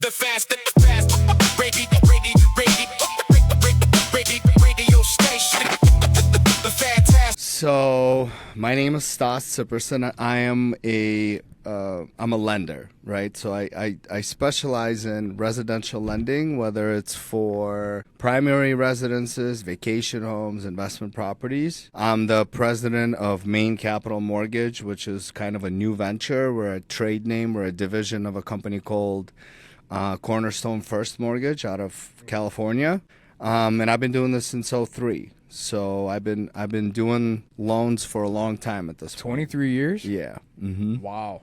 The fast radio station. The fantastic. So my name is Stas Siperson. I'm a lender, right? So I specialize in residential lending, whether it's for primary residences, vacation homes, investment properties. I'm the president of Maine Capital Mortgage, which is kind of a new venture. We're a trade name. We're a division of a company called Cornerstone First Mortgage out of California. And I've been doing this since '03. So I've been doing loans for a long time at this point. 23 years? Yeah. Mm-hmm. Wow.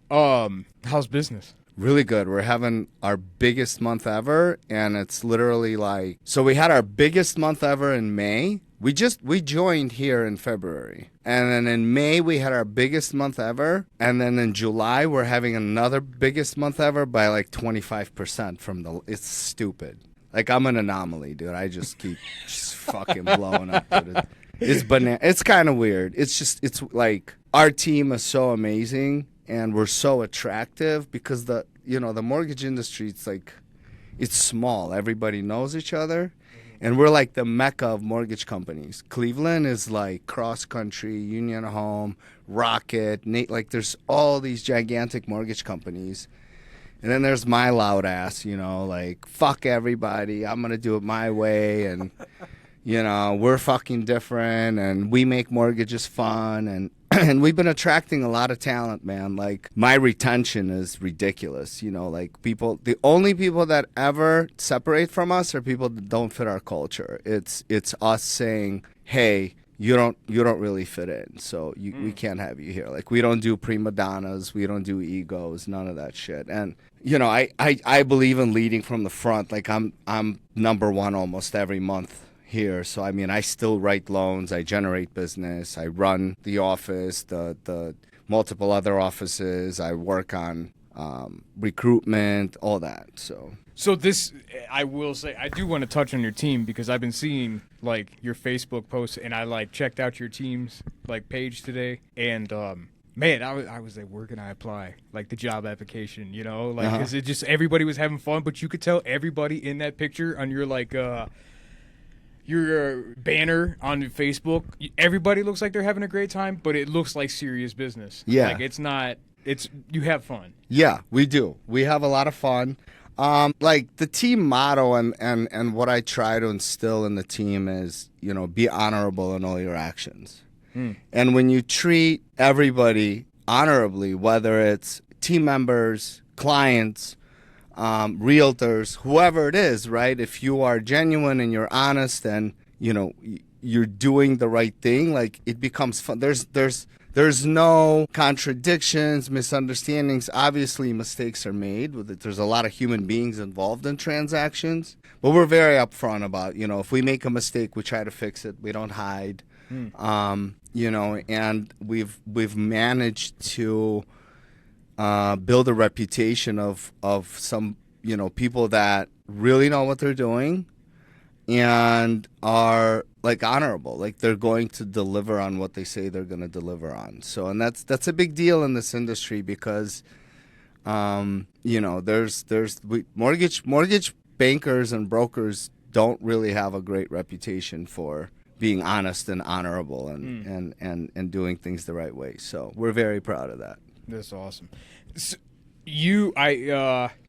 How's business? Really good. We're having our biggest month ever, and it's literally like, so we had our biggest month ever in May. We joined here in February, and then in May we had our biggest month ever, and then in July we're having another biggest month ever by like 25% from it's stupid. Like, I'm an anomaly, dude. I just keep just fucking blowing up. Dude. It's kind of weird. It's like our team is so amazing. And we're so attractive because the mortgage industry, it's small. Everybody knows each other. And we're like the mecca of mortgage companies. Cleveland is like Cross Country, Union Home, Rocket, like there's all these gigantic mortgage companies. And then there's my loud ass, like, fuck everybody. I'm going to do it my way. And, we're fucking different. And we make mortgages fun. And we've been attracting a lot of talent, man. Like, my retention is ridiculous. Like, the only people that ever separate from us are people that don't fit our culture. It's us saying, hey, you don't really fit in, so we can't have you here. Like, we don't do prima donnas, we don't do egos, none of that shit. And I believe in leading from the front. Like, I'm number one almost every month here. So, I mean, I still write loans, I generate business, I run the office, the multiple other offices, I work on recruitment, all that. So this, I will say, I do want to touch on your team because I've been seeing, like, your Facebook posts, and I, like, checked out your team's, like, page today, and, man, I was like, where can I apply? Like, the job application, Like, because it just, everybody was having fun, but you could tell everybody in that picture on your, like, your banner on Facebook, everybody looks like they're having a great time, but it looks like serious business. Yeah. Like, you have fun. Yeah, we do. We have a lot of fun. Like, the team motto and what I try to instill in the team is, be honorable in all your actions. And when you treat everybody honorably, whether it's team members, clients, realtors, whoever it is, right? If you are genuine and you're honest and, you're doing the right thing, like, it becomes fun. There's no contradictions, misunderstandings. Obviously, mistakes are made. There's a lot of human beings involved in transactions. But we're very upfront about, if we make a mistake, we try to fix it. We don't hide. And we've managed to build a reputation of some, people that really know what they're doing and are, like, honorable. Like, they're going to deliver on what they say they're going to deliver on. So, and that's a big deal in this industry because, mortgage bankers and brokers don't really have a great reputation for being honest and honorable and doing things the right way. So we're very proud of that. That's awesome. So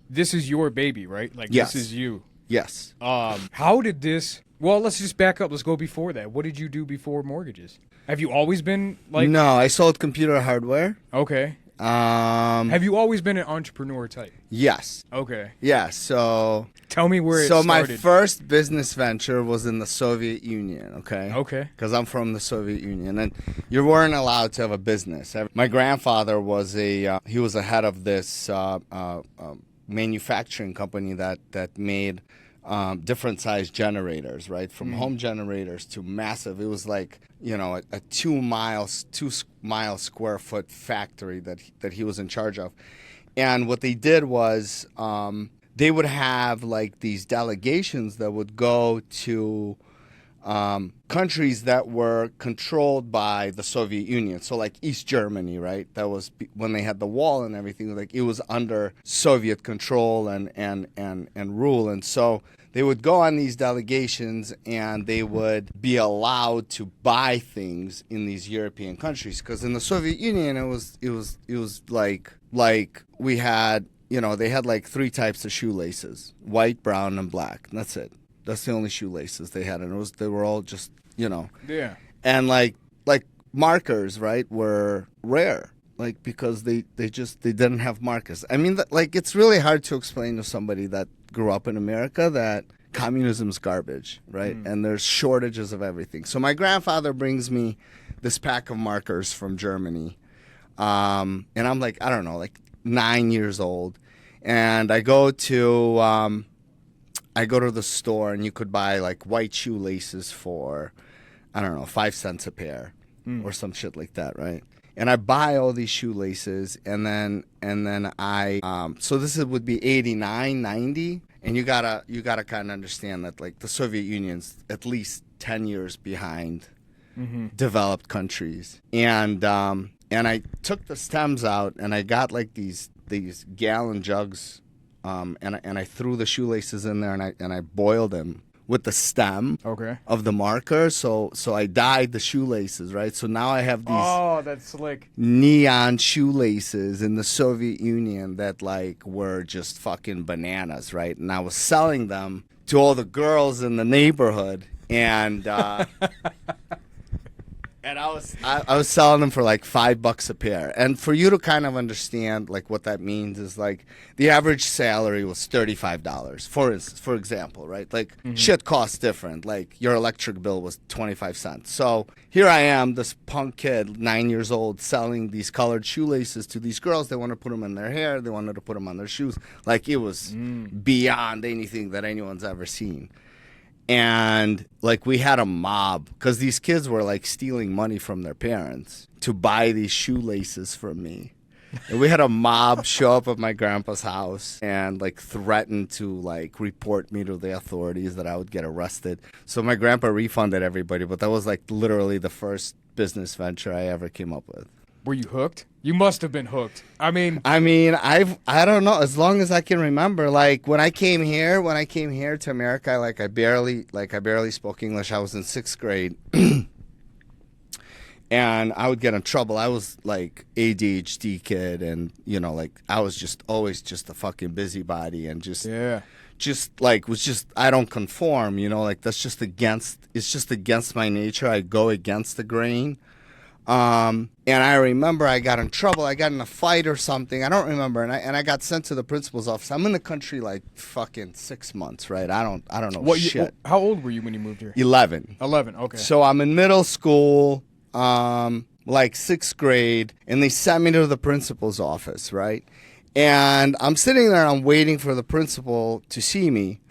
this is your baby, right? Like, Yes. This is you. Yes. How did this? Well, let's just back up. Let's go before that. What did you do before mortgages? Have you always been like? No, I sold computer hardware. Okay. Have you always been an entrepreneur type? Yes. Okay. Yeah. So tell me where it So started. my first business venture was in the Soviet Union. Okay. Okay. Because I'm from the Soviet Union, and you weren't allowed to have a business. My grandfather was he was the head of this manufacturing company that made different size generators, right? From home generators to massive. It was like, a 2 mile square foot factory that he was in charge of. And what they did was they would have like these delegations that would go to countries that were controlled by the Soviet Union. So like East Germany, right? That was when they had the wall and everything. Like it was under Soviet control and rule. And so they would go on these delegations and they would be allowed to buy things in these European countries. Because in the Soviet Union, it was like we had, they had like 3 types of shoelaces: white, brown, and black. And that's it. That's the only shoelaces they had, and they were all just, Yeah. And like markers, right, were rare, like because they didn't have markers. I mean, it's really hard to explain to somebody that grew up in America that communism's garbage, right? And there's shortages of everything. So my grandfather brings me this pack of markers from Germany, and I'm like, I don't know, like 9 years old, and I go to the store, and you could buy like white shoelaces for, I don't know, 5 cents a pair or some shit like that, right? And I buy all these shoelaces, and then I so this would be 89, 90, and you gotta kind of understand that like the Soviet Union's at least 10 years behind developed countries, and I took the stems out, and I got like these gallon jugs. And I threw the shoelaces in there, and I boiled them with the stem of the marker. So I dyed the shoelaces, right? So now I have these that's slick. neon shoelaces in the Soviet Union that like were just fucking bananas, right? And I was selling them to all the girls in the neighborhood, and and I was selling them for like $5 a pair. And for you to kind of understand like what that means is like the average salary was $35, for example, right? Like shit costs different. Like your electric bill was 25 cents. So here I am, this punk kid, 9 years old, selling these colored shoelaces to these girls. They want to put them in their hair. They wanted to put them on their shoes. Like it was beyond anything that anyone's ever seen. And like we had a mob because these kids were like stealing money from their parents to buy these shoelaces from me. And we had a mob show up at my grandpa's house and like threaten to like report me to the authorities, that I would get arrested. So my grandpa refunded everybody, but that was like literally the first business venture I ever came up with. Were you hooked? You must have been hooked. I mean, I don't know. As long as I can remember, like when I came here to America, I barely spoke English. I was in 6th grade, and I would get in trouble. I was like ADHD kid, and I was just always just a fucking busybody, and I don't conform. That's just against my nature. I go against the grain. And I remember I got in trouble. I got in a fight or something. I don't remember. And I got sent to the principal's office. I'm in the country like fucking 6 months, right? I don't know shit. How old were you when you moved here? 11. 11, okay. So I'm in middle school, like 6th grade, and they sent me to the principal's office, right? And I'm sitting there and I'm waiting for the principal to see me.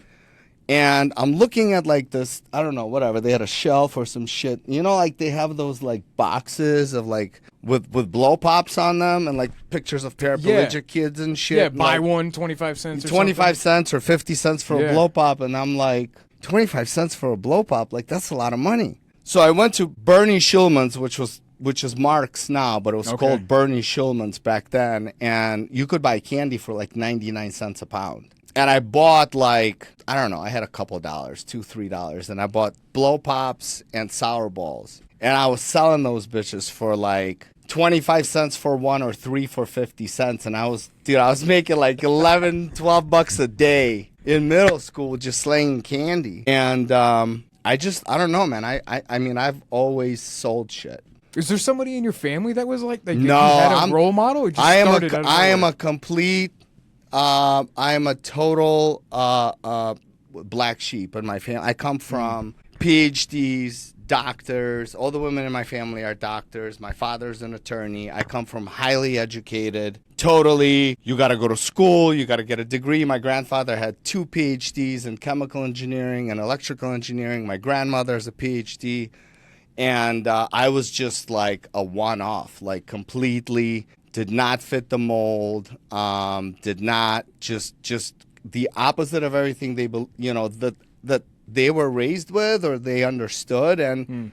And I'm looking at like this, I don't know, whatever. They had a shelf or some shit. Like they have those like boxes of like with blow pops on them and like pictures of paraplegic kids and shit. Yeah, buy like, one, 25 cents or 25 cents or 50 cents for a blow pop. And I'm like, 25 cents for a blow pop? Like that's a lot of money. So I went to Bernie Schulman's, which is Mark's now, but it was called Bernie Schulman's back then. And you could buy candy for like 99 cents a pound. And I bought like, I don't know, I had a couple of dollars, $2, $3, and I bought blow pops and sour balls. And I was selling those bitches for like 25 cents for one or 3 for 50 cents. And I was making like 11, 12 bucks a day in middle school just slinging candy. And I don't know, man. I mean, I've always sold shit. Is there somebody in your family that was like that? No, you had a role model? Or just I am started out of I am nowhere? a complete. I am a total black sheep in my family. I come from PhDs, doctors. All the women in my family are doctors. My father's an attorney. I come from highly educated. Totally, you got to go to school. You got to get a degree. My grandfather had 2 PhDs in chemical engineering and electrical engineering. My grandmother has a PhD. And I was just like a one-off, like completely did not fit the mold, did not just the opposite of everything they, they were raised with or they understood. And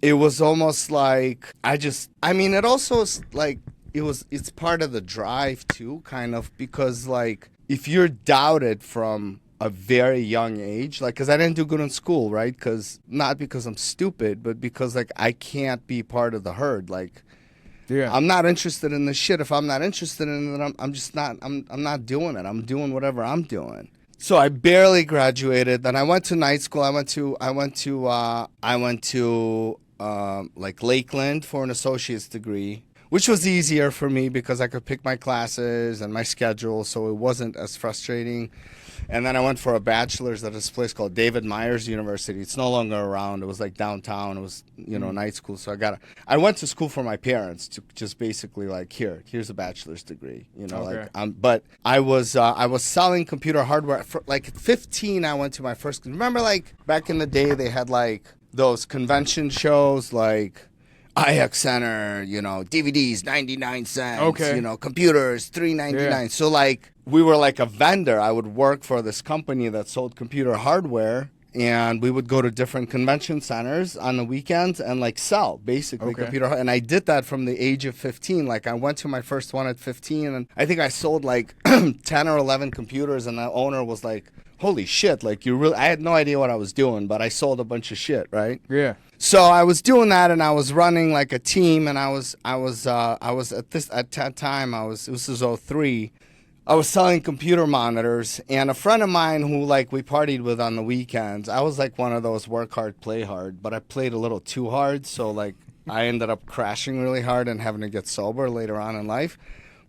it was almost like it also is like it's part of the drive too, kind of, because like if you're doubted from a very young age, like, because I didn't do good in school, right? Because not because I'm stupid, but because like I can't be part of the herd. Like, I'm not interested in this shit. If I'm not interested in it, I'm just not. I'm not doing it. I'm doing whatever I'm doing. So I barely graduated. Then I went to night school. I went to like Lakeland for an associate's degree, which was easier for me because I could pick my classes and my schedule, so it wasn't as frustrating. And then I went for a bachelor's at this place called David Myers University. It's no longer around. It was like downtown. It was, night school. So I went to school for my parents to just basically like, here's a bachelor's degree, Okay. but I was selling computer hardware. For, like at 15, I went to my first, remember like back in the day, they had like those convention shows like IX Center, DVDs, 99 cents, Okay. computers, $3.99. Yeah. So like we were like a vendor. I would work for this company that sold computer hardware, and we would go to different convention centers on the weekends and like sell basically computer. And I did that from the age of 15. Like I went to my first one at 15, and I think I sold like 10 or 11 computers, and the owner was like, holy shit, like I had no idea what I was doing, but I sold a bunch of shit, right? Yeah. So I was doing that, and I was running like a team, and I was at that time, this was 03, I was selling computer monitors, and a friend of mine who like we partied with on the weekends, I was like one of those work hard, play hard, but I played a little too hard, so like I ended up crashing really hard and having to get sober later on in life.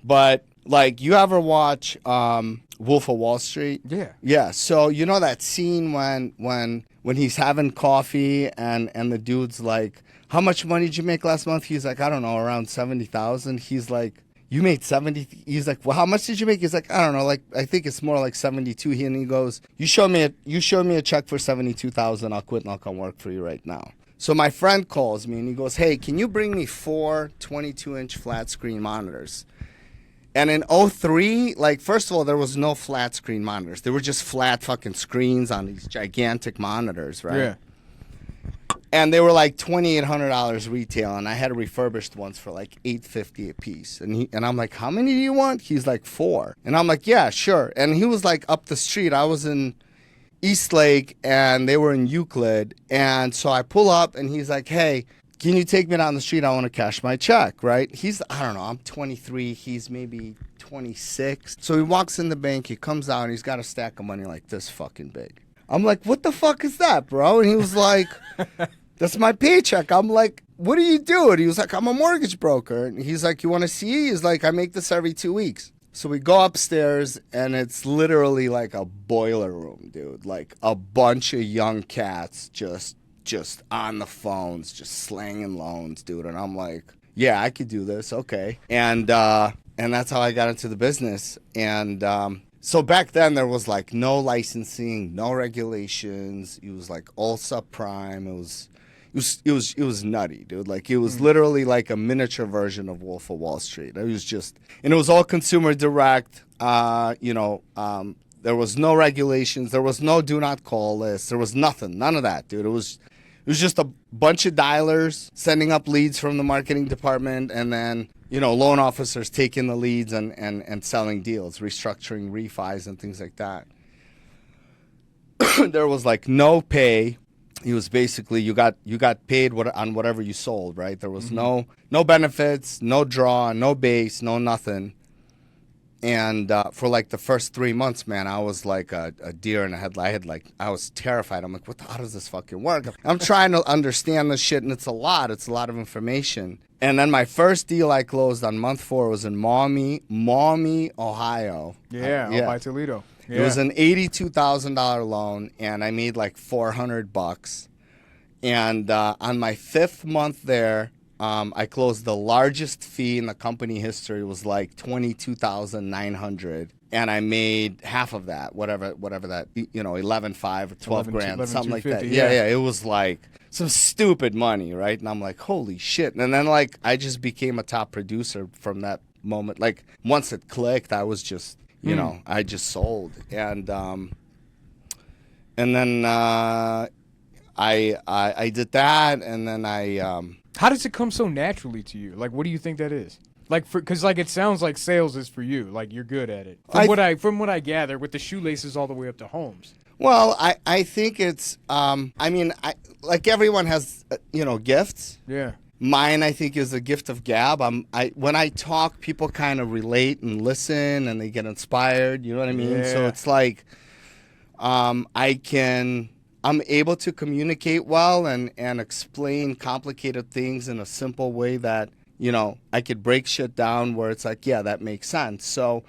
But like, you ever watch Wolf of Wall Street? Yeah. Yeah. So you know that scene when he's having coffee and the dude's like, how much money did you make last month? He's like, I don't know, around 70,000. He's like, you made 70. He's like, well, how much did you make? He's like, I don't know, like I think it's more like 72. And he goes, you show me a check for 72,000. I'll quit and I'll come work for you right now. So my friend calls me and he goes, hey, can you bring me 4 22-inch flat screen monitors? And in 03, like, first of all, there was no flat screen monitors. They were just flat fucking screens on these gigantic monitors, right? Yeah. And they were like $2,800 retail, and I had refurbished ones for like $850 a piece. And I'm like, how many do you want? He's like 4. And I'm like, yeah, sure. And he was like up the street. I was in Eastlake, and they were in Euclid. And so I pull up, and he's like, hey, can you take me down the street? I want to cash my check, right? I don't know, I'm 23. He's maybe 26. So he walks in the bank. He comes out, and he's got a stack of money like this fucking big. I'm like, what the fuck is that, bro? And he was like, that's my paycheck. I'm like, what do you do? And he was like, I'm a mortgage broker. And he's like, you want to see? He's like, I make this every 2 weeks. So we go upstairs, and it's literally like a boiler room, dude. Like a bunch of young cats just on the phones, just slanging loans, dude. And I'm like, yeah, I could do this. Okay. And that's how I got into the business. And so back then there was like no licensing, no regulations. It was like all subprime. It was nutty, dude. Like it was literally like a miniature version of Wolf of Wall Street. It was just, and it was all consumer direct. There was no regulations. There was no do not call list. There was nothing. None of that, dude. It was just a bunch of dialers sending up leads from the marketing department, and then, loan officers taking the leads and selling deals, restructuring refis and things like that. There was like no pay. It was basically you got paid on whatever you sold, right? There was no benefits, no draw, no base, no nothing. And for like the first 3 months, man, I was like a deer in a headlight. I was terrified. I'm like, how does this fucking work? I'm trying to understand this shit, and it's a lot of information. And then my first deal I closed on month 4 was in Maumee, Ohio. Yeah, by Toledo. Yeah. It was an $82,000 loan, and I made like $400. And on my 5th month there, I closed the largest fee in the company history. It was like $22,900, and I made half of that, whatever that, 11.5 or 12 grand, something like that. Yeah, it was like some stupid money, right? And I'm like, holy shit! And then like I just became a top producer from that moment. Like once it clicked, I was just, I just sold, and and then I did that, and then How does it come so naturally to you? Like, what do you think that is? Like, because like it sounds like sales is for you. Like you're good at it. From what I gather, with the shoelaces all the way up to homes. Well, I think it's I mean, like everyone has gifts. Yeah. Mine, I think, is a gift of gab. When I talk, people kind of relate and listen, and they get inspired. You know what I mean? So Yeah. it's like I'm able to communicate well and explain complicated things in a simple way that I could break shit down where it's like, yeah, that makes sense. So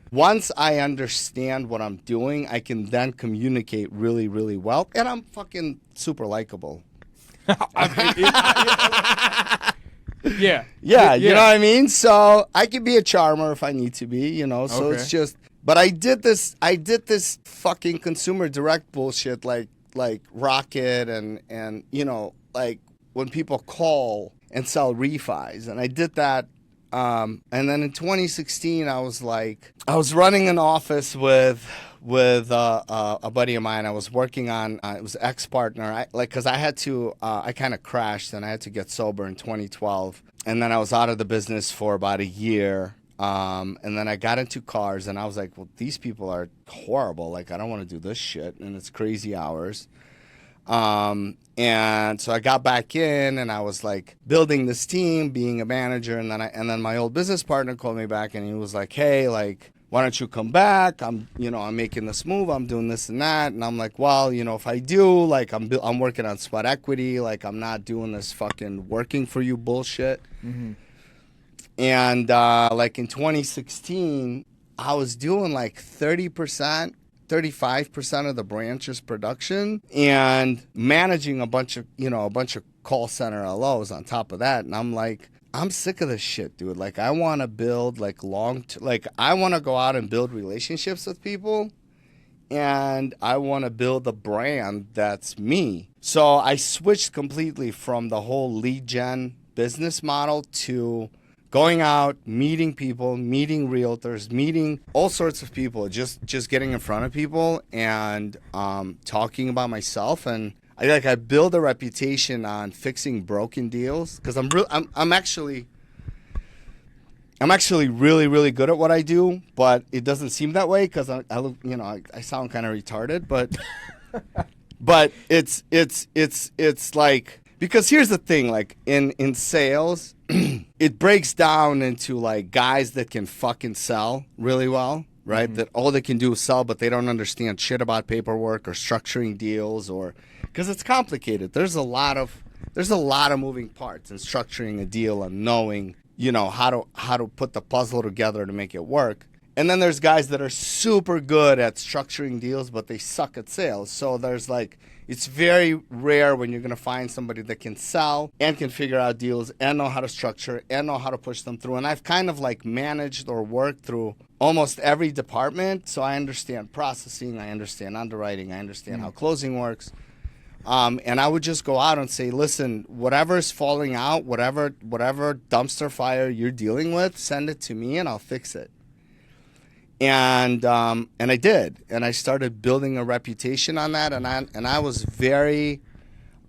once I understand what I'm doing, I can then communicate really, really well, and I'm fucking super likable. Yeah. Yeah, you know what I mean? So I can be a charmer if I need to be, so Okay. it's just, but I did this fucking consumer direct bullshit like Rocket and like when people call and sell refis, and I did that. And then in 2016, I was running an office with a buddy of mine. I was working on it was ex-partner. Because I had to I kind of crashed and I had to get sober in 2012, and then I was out of the business for about a year. And then I got into cars, and I was like, well, these people are horrible. Like, I don't want to do this shit, and it's crazy hours. And so I got back in, and I was like building this team, being a manager, and then my old business partner called me back, and he was like, hey, like, why don't you come back? I'm making this move, I'm doing this and that, and I'm like, well, if I do, like, I'm working on sweat equity, like, I'm not doing this fucking working for you bullshit. Mm-hmm. And like in 2016, I was doing like 35% of the branch's production and managing a bunch of call center LOs on top of that. And I'm like, I'm sick of this shit, dude. Like, I want to build like I want to go out and build relationships with people, and I want to build a brand that's me. So I switched completely from the whole lead gen business model to going out, meeting people, meeting realtors, meeting all sorts of people, just getting in front of people and talking about myself. And I build a reputation on fixing broken deals, because I'm actually really, really good at what I do, but it doesn't seem that way because I sound kind of retarded, but it's like, because here's the thing, like in sales, it breaks down into like guys that can fucking sell really well, right? Mm-hmm. That all they can do is sell, but they don't understand shit about paperwork or structuring deals, or because it's complicated. There's a lot of moving parts in structuring a deal and knowing, how to put the puzzle together to make it work. And then there's guys that are super good at structuring deals, but they suck at sales. So there's like, it's very rare when you're going to find somebody that can sell and can figure out deals and know how to structure and know how to push them through. And I've kind of like managed or worked through almost every department. So I understand processing, I understand underwriting, I understand how closing works. And I would just go out and say, listen, whatever's falling out, whatever dumpster fire you're dealing with, send it to me and I'll fix it. And I did, and I started building a reputation on that, and I was very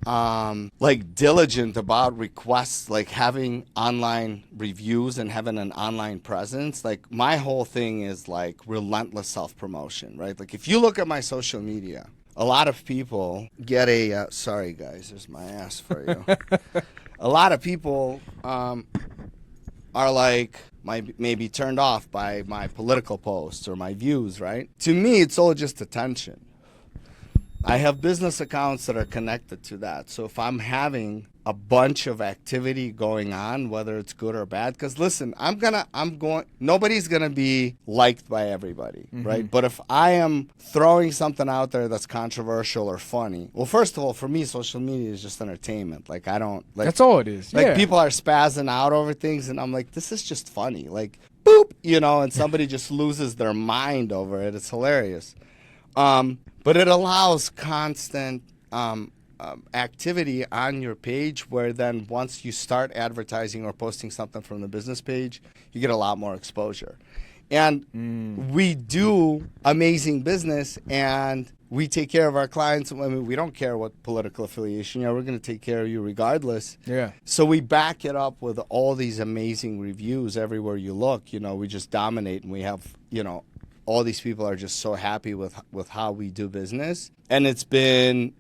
like diligent about requests, like having online reviews and having an online presence. Like, my whole thing is like relentless self-promotion, right? Like, if you look at my social media, a lot of people get a sorry guys, there's my ass for you. A lot of people are like, maybe turned off by my political posts or my views, right? To me, it's all just attention. I have business accounts that are connected to that. So if I'm having a bunch of activity going on, whether it's good or bad, because listen, nobody's gonna be liked by everybody, right? But if I am throwing something out there that's controversial or funny, well, first of all, for me, social media is just entertainment. Like, I don't like, that's all it is. Like, yeah. people are spazzing out over things, and I'm like, this is just funny. Like, boop, and somebody just loses their mind over it. It's hilarious. But it allows constant activity on your page, where then once you start advertising or posting something from the business page, you get a lot more exposure. And we do amazing business, and we take care of our clients. I mean, we don't care what political affiliation you are. We're going to take care of you regardless. Yeah. So we back it up with all these amazing reviews everywhere you look. You know, we just dominate, and we have, you know, all these people are just so happy with how we do business. And it's been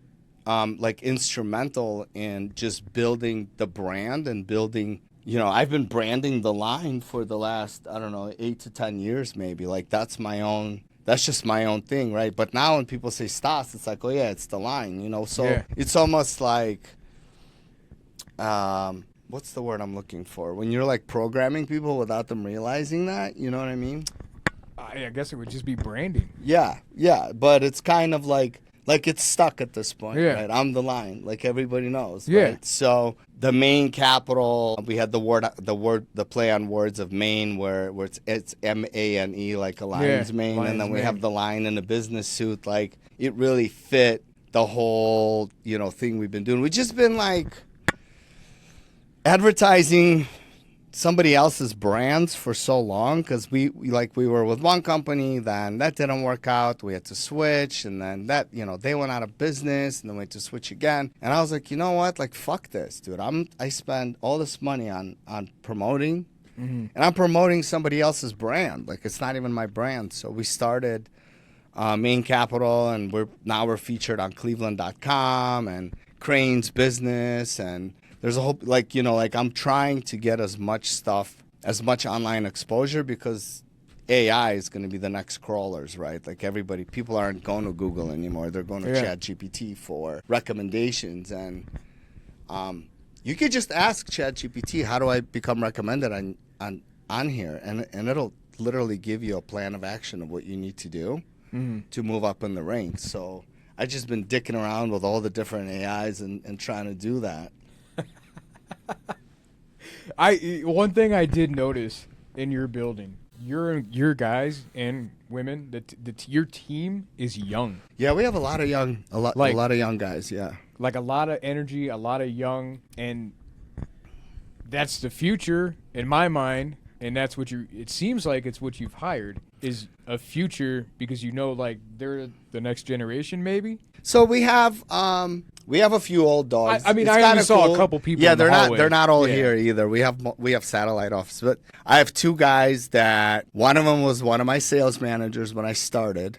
like instrumental in just building the brand and building, you know, I've been branding the line for the last, I don't know, 8 to 10 years maybe. Like that's just my own thing, right? But now when people say Stas, it's like, oh yeah, it's the line, you know? So it's almost like, what's the word I'm looking for? When you're like programming people without them realizing that, you know what I mean? I guess it would just be branding. Yeah, but it's kind of like it's stuck at this point, Yeah. right? I'm the line, like everybody knows, Yeah. right? So the Maine capital, we had the play on words of Maine, where it's MANE, like a lion's mane, lion's and then we mane. have the lion in a business suit. Like it really fit the whole, you know, thing we've been doing. We've just been like advertising somebody else's brands for so long, because we were with one company, then that didn't work out, we had to switch, and then that, you know, they went out of business, and then we had to switch again. And I was like, you know what, like fuck this, dude. I spend all this money on promoting, and I'm promoting somebody else's brand. Like it's not even my brand. So we started Maine Capital, and we're featured on Cleveland.com and Crane's Business, and there's a whole, like, you know, like I'm trying to get as much online exposure, because AI is going to be the next crawlers, right? Like people aren't going to Google anymore. They're going to ChatGPT for recommendations. And you could just ask ChatGPT, how do I become recommended on here? And it'll literally give you a plan of action of what you need to do to move up in the ranks. So I've just been dicking around with all the different AIs and trying to do that. One thing I did notice in your building, your guys and women, your team is young. Yeah, we have a lot of young guys. Yeah, like a lot of energy, a lot of young, and that's the future in my mind. And that's what it seems like it's what you've hired is a future, because you know, like they're the next generation maybe. So we have a few old dogs. I mean, It's I only kinda saw cool. a couple people. Yeah, in the hallway. they're not all here either. We have satellite offices, but I have two guys that one of them was one of my sales managers when I started.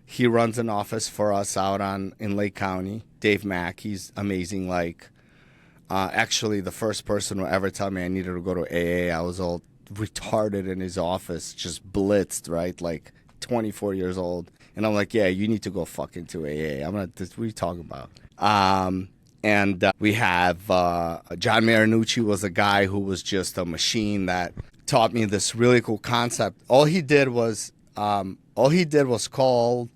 He runs an office for us out in Lake County. Dave Mack, he's amazing. Like, actually, the first person who ever tell me I needed to go to AA, I was all retarded in his office, just blitzed, right? Like 24 years old. And I'm like, yeah, you need to go fucking to AA. What are you talking about? And we have John Marinucci was a guy who was just a machine that taught me this really cool concept. All he did was call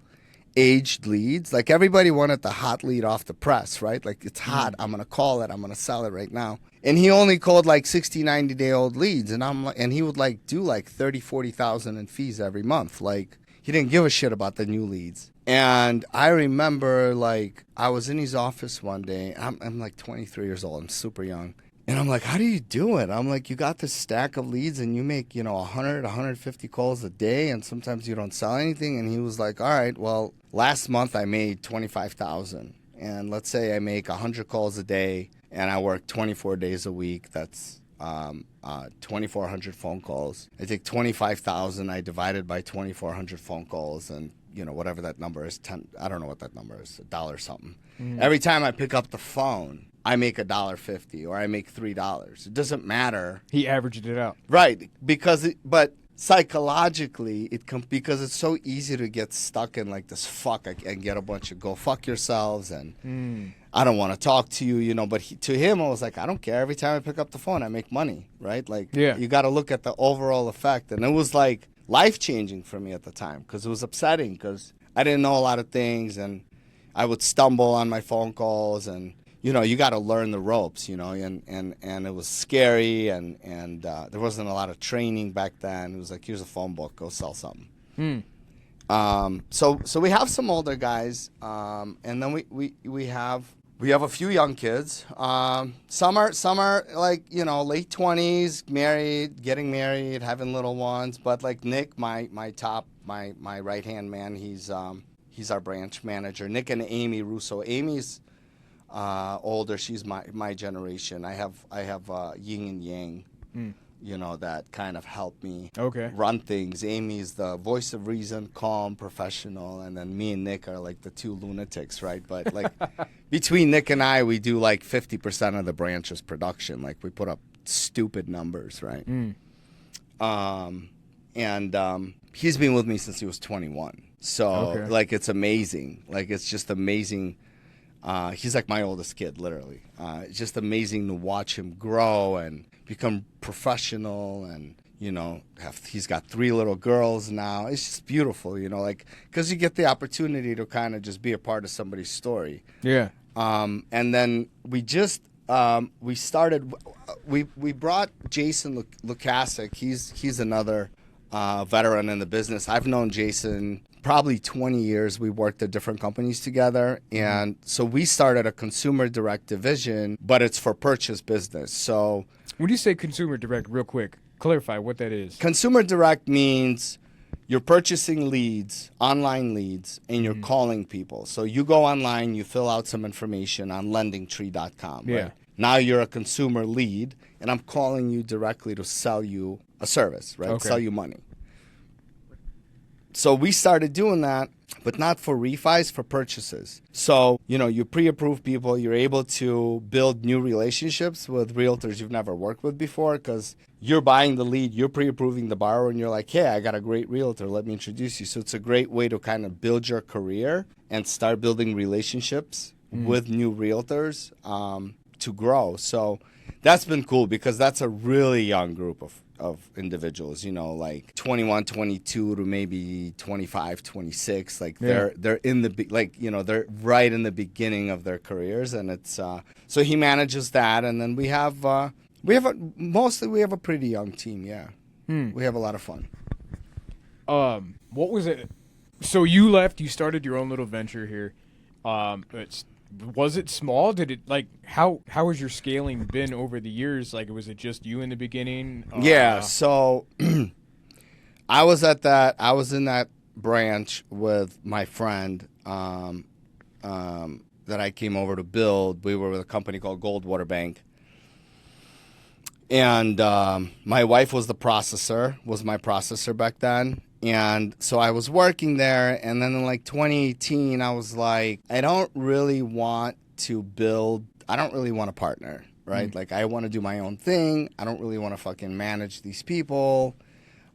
aged leads. Like everybody wanted the hot lead off the press, right? Like it's hot. I'm going to call it. I'm going to sell it right now. And he only called like 60, 90-day-old leads. And he would like do like 30, 40,000 in fees every month. Like he didn't give a shit about the new leads. And I remember like I was in his office one day. I'm like 23 years old. I'm super young. And I'm like, how do you do it? I'm like, you got this stack of leads and you make, 100, 150 calls a day, and sometimes you don't sell anything. And he was like, all right, well, last month I made 25,000. And let's say I make 100 calls a day and I work 24 days a week. That's 2,400 phone calls. I take 25,000, I divide it by 2,400 phone calls, and whatever that number is, 10. I don't know what that number is, $1 something. Every time I pick up the phone, I make $1.50 or I make $3. It doesn't matter. He averaged it out, right? But psychologically, because it's so easy to get stuck in like this fuck and get a bunch of go fuck yourselves and I don't want to talk to you, But to him, I was like, I don't care. Every time I pick up the phone, I make money, right? Like, you got to look at the overall effect. And it was like life-changing for me at the time, because it was upsetting, because I didn't know a lot of things, and I would stumble on my phone calls, and you got to learn the ropes, and it was scary, and there wasn't a lot of training back then. It was like, here's a phone book, go sell something. So we have some older guys, and then we have We have a few young kids. Some are like, late 20s, getting married, having little ones. But like Nick, my right-hand man, he's our branch manager. Nick and Amy Russo. Amy's older. She's my generation. I have yin and yang, that kind of help me run things. Amy's the voice of reason, calm, professional, and then me and Nick are like the two lunatics, right? But like between Nick and I, we do like 50% of the branch's production. Like we put up stupid numbers, right? And he's been with me since he was 21. So like it's amazing. Like it's just amazing. He's like my oldest kid, literally. It's just amazing to watch him grow and become professional, and he's got 3 little girls now. It's just beautiful, like because you get the opportunity to kind of just be a part of somebody's story. Yeah. And then we just we brought Jason Lukasik. He's another veteran in the business. I've known Jason probably 20 years. We worked at different companies together. And so we started a consumer direct division, but it's for purchase business. So when you say consumer direct, real quick, clarify what that is. Consumer direct means you're purchasing leads, online leads, and you're calling people. So you go online, you fill out some information on lendingtree.com. Yeah. Right? Now you're a consumer lead, and I'm calling you directly to sell you a service, right? Okay. Sell you money. So we started doing that, but not for refis, for purchases. So, you pre-approve people. You're able to build new relationships with realtors you've never worked with before, because you're buying the lead, you're pre-approving the borrower, and you're like, hey, I got a great realtor. Let me introduce you. So it's a great way to kind of build your career and start building relationships with new realtors to grow. So that's been cool, because that's a really young group of individuals, like 21, 22 to maybe 25, 26. Like they're in the they're right in the beginning of their careers, and it's so he manages that, and then we have a pretty young team. Yeah, we have a lot of fun. What was it? So you left. You started your own little venture here. Was it small? Did it how has your scaling been over the years? Like, was it just you in the beginning? Yeah. So I was in that branch with my friend that I came over to build. We were with a company called Goldwater Bank. And my wife was my processor back then. And so I was working there, and then in 2018, I was like, I don't really want a partner, right? Like, I want to do my own thing. I don't really want to fucking manage these people.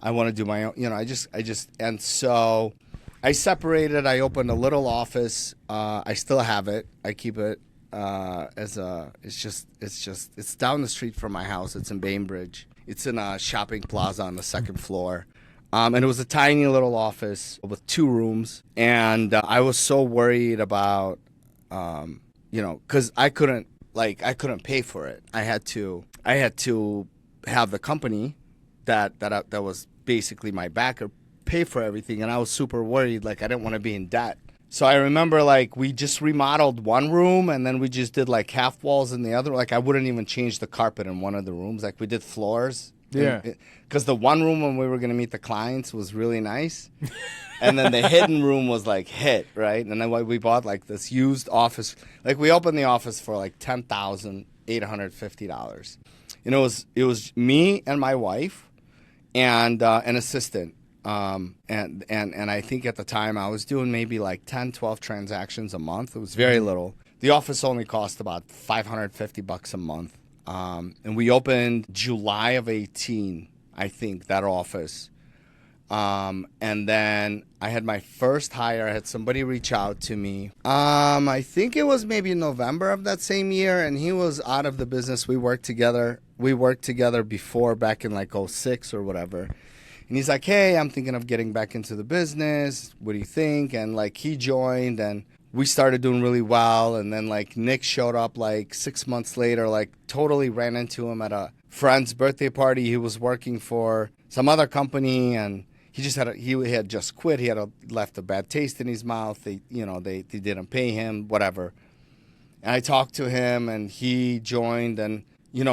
I want to do my own, and so I separated. I opened a little office. I still have it. I keep it it's down the street from my house. It's in Bainbridge. It's in a shopping plaza on the second floor. And it was a tiny little office with 2 rooms. And I was so worried about, because I couldn't pay for it. I had to have the company that was basically my backer pay for everything. And I was super worried. I didn't want to be in debt. So I remember we just remodeled one room, and then we just did half walls in the other. I wouldn't even change the carpet in one of the rooms. We did floors. Yeah. Because the one room when we were going to meet the clients was really nice. And then the hidden room was hit, right? And then we bought this used office. We opened the office for $10,850. And it was me and my wife and an assistant. And I think at the time I was doing maybe 10, 12 transactions a month. It was very little. The office only cost about $550 a month. And we opened July of 18, I think, that office. And then I had my first hire. I had somebody reach out to me. I think it was maybe November of that same year, and he was out of the business. We worked together before, back in 06 or whatever. And he's like, hey, I'm thinking of getting back into the business. What do you think? And he joined, and we started doing really well. And then Nick showed up 6 months later, totally ran into him at a friend's birthday party. He was working for some other company, and he had just quit. He had left a bad taste in his mouth. They didn't pay him, whatever. And I talked to him, and he joined. And,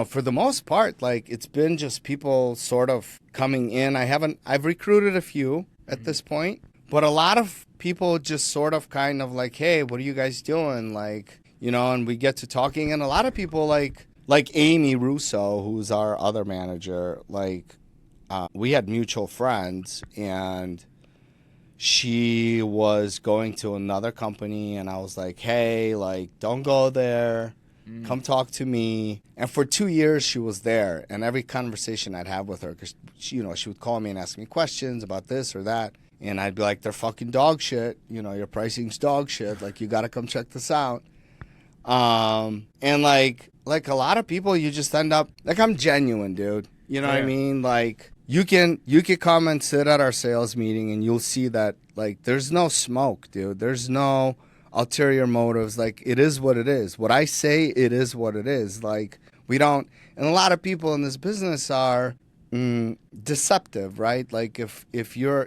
for the most part, like, it's been just people sort of coming in. I've recruited a few at this point, but a lot of people just sort of kind of like, hey, what are you guys doing? Like, and we get to talking. And a lot of people like Amy Russo, who's our other manager, like, we had mutual friends, and she was going to another company, and I was like, hey, like, don't go there. Come talk to me. And for 2 years, she was there. And every conversation I'd have with her, because, she would call me and ask me questions about this or that. And I'd be like, they're fucking dog shit. Your pricing's dog shit. Like, you got to come check this out. And like a lot of people, you just end up, like, I'm genuine, dude. You know what I mean? Like, you can come and sit at our sales meeting, and you'll see that, like, there's no smoke, dude. There's no ulterior motives. Like, it is what it is. What I say, it is what it is. Like, we don't, and a lot of people in this business are deceptive, right? Like, if you're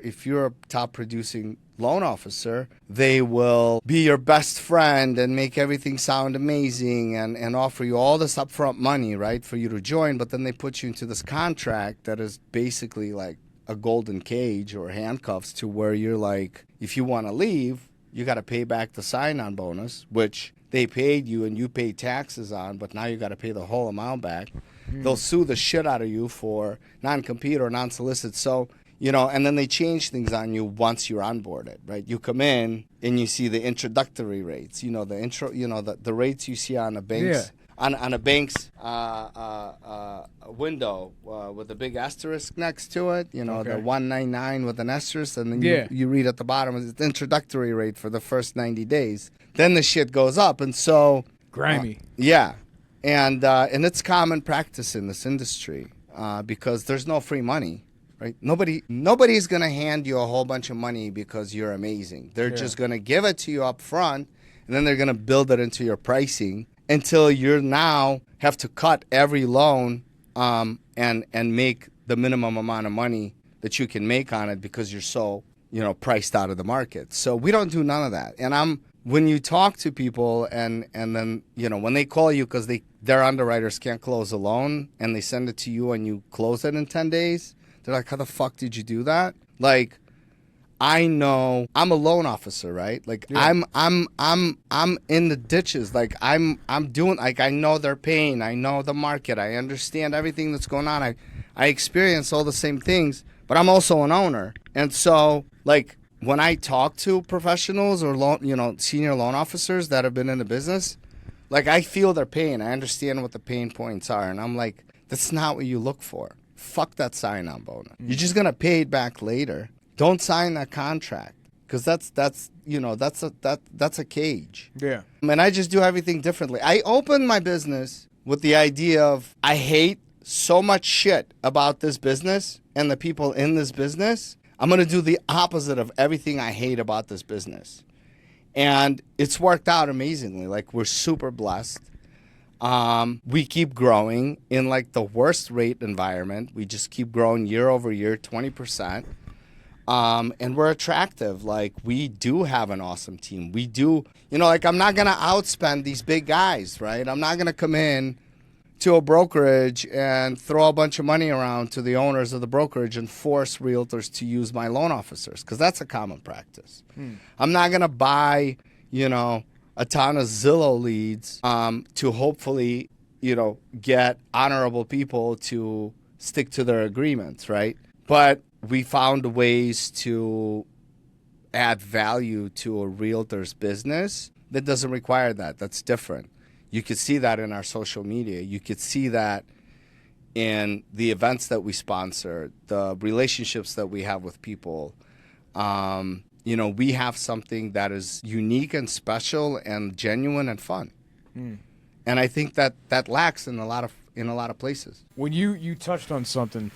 a top producing loan officer, they will be your best friend and make everything sound amazing and offer you all this upfront money, right, for you to join. But then they put you into this contract that is basically like a golden cage or handcuffs, to where you're like, if you want to leave, you got to pay back the sign-on bonus, which they paid you and you paid taxes on, but now you got to pay the whole amount back. They'll sue the shit out of you for non-compete or non-solicit. So, and then they change things on you once you're onboarded, right? You come in and you see the introductory rates, the rates you see on a bank's, on a bank's window with a big asterisk next to it, the 199 with an asterisk, and then you read at the bottom, it's the introductory rate for the first 90 days. Then the shit goes up, and so... Grimy. And it's common practice in this industry because there's no free money, right? Nobody's going to hand you a whole bunch of money because you're amazing. They're just going to give it to you up front, and then they're going to build it into your pricing until you now have to cut every loan and make the minimum amount of money that you can make on it because you're so, priced out of the market. So we don't do none of that. And when you talk to people and then, when they call you because their underwriters can't close a loan and they send it to you and you close it in 10 days, they're like, how the fuck did you do that? Like, I know I'm a loan officer, right? Like, I'm in the ditches. Like, I'm doing, like, I know their pain. I know the market. I understand everything that's going on. I experience all the same things, but I'm also an owner. And so, like, when I talk to professionals or senior loan officers that have been in the business, like, I feel their pain. I understand what the pain points are, and I'm like, that's not what you look for. Fuck that sign-on bonus. You're just gonna pay it back later. Don't sign that contract because that's a cage. Yeah. And I just do everything differently. I opened my business with the idea of I hate so much shit about this business and the people in this business. I'm going to do the opposite of everything I hate about this business. And it's worked out amazingly. Like, we're super blessed. We keep growing in, like, the worst rate environment. We just keep growing year over year, 20%. And we're attractive. Like, we do have an awesome team. We do, like, I'm not going to outspend these big guys, right? I'm not going to come in to a brokerage and throw a bunch of money around to the owners of the brokerage and force realtors to use my loan officers, because that's a common practice. I'm not going to buy, a ton of Zillow leads to hopefully, get honorable people to stick to their agreements, right? But we found ways to add value to a realtor's business that doesn't require that. That's different. You could see that in our social media. You could see that in the events that we sponsor, the relationships that we have with people. We have something that is unique and special and genuine and fun. And I think that lacks in a lot of places. When you touched on something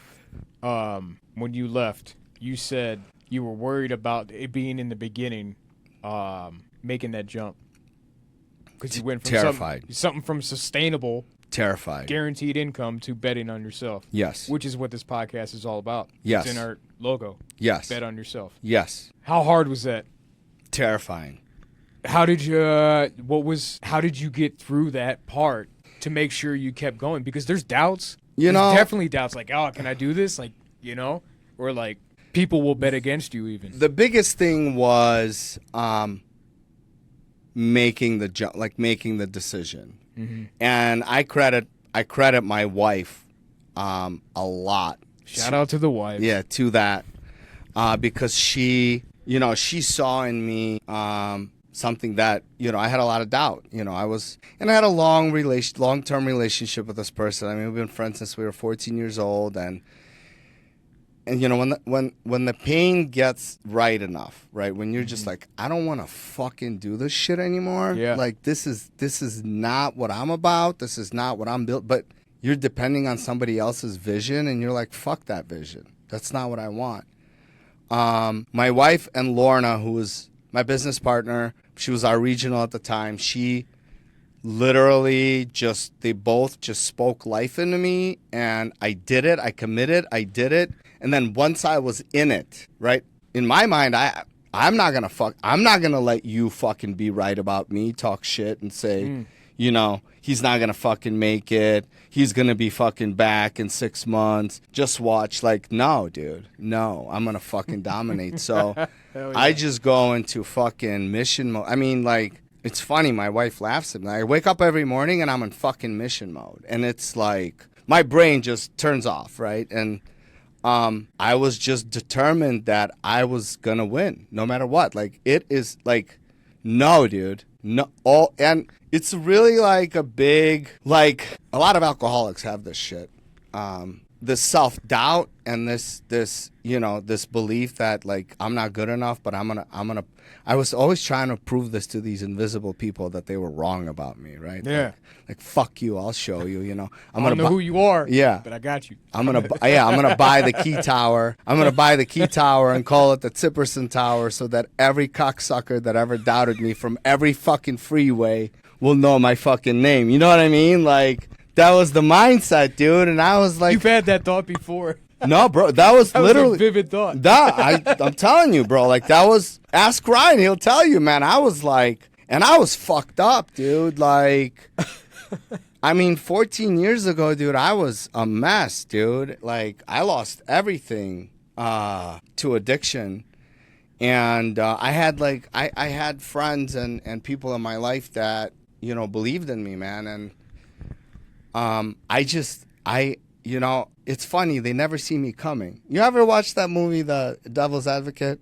when you left, you said you were worried about it being in the beginning, making that jump. Because you went from terrified. Something from sustainable, terrified, guaranteed income to betting on yourself. Yes. Which is what this podcast is all about. Yes. It's in our logo. Yes. Bet on yourself. Yes. How hard was that? Terrifying. How did you how did you get through that part to make sure you kept going? Because there's doubts. You There's know, definitely doubts like, oh, can I do this? Like, or like people will bet against you even. the biggest thing was making the decision. Mm-hmm. And I credit my wife a lot. Shout out to the wife. Yeah, to that. Because she saw in me something that, I had a lot of doubt. I had a long-term relationship with this person. I mean, we've been friends since we were 14 years old, and when the pain gets right enough, right? When you're just like, I don't want to fucking do this shit anymore. Yeah. Like, this is not what I'm about. This is not what I'm built. But you're depending on somebody else's vision, and you're like, fuck that vision. That's not what I want. My wife and Lorna, who was my business partner, she was our regional at the time. She literally they both just spoke life into me, and I did it. I committed. I did it. And then once I was in it, right, in my mind, I'm not gonna let you fucking be right about me, talk shit and say, he's not gonna fucking make it. He's gonna be fucking back in 6 months. Just watch. Like, no, dude, no, I'm gonna fucking dominate. So Yeah. I just go into fucking mission mode. I mean, like, it's funny. My wife laughs at me. I wake up every morning and I'm in fucking mission mode, and it's like my brain just turns off, right? And I was just determined that I was gonna win, no matter what. Like, it is like, no, dude, no. And it's really like a lot of alcoholics have this shit. This self-doubt and this belief that, like, I'm not good enough, but I was always trying to prove this to these invisible people that they were wrong about me, right? Yeah. Like fuck you, I'll show you, I don't know who you are. Yeah. But I got you. I'm gonna buy the key tower. I'm gonna buy the key tower and call it the Siperson Tower, so that every cocksucker that ever doubted me from every fucking freeway will know my fucking name. You know what I mean? Like, that was the mindset, dude. And I was like, You've had that thought before. no, bro, that was literally was a vivid thought. I'm telling you, bro. Like, that was, ask Ryan, he'll tell you, man. I was like, and I was fucked up, dude. Like, I mean, 14 years ago, dude, I was a mess, dude. Like, I lost everything to addiction. And I had I had friends and people in my life that, believed in me, man. And it's funny, they never see me coming. You ever watch that movie, The Devil's Advocate?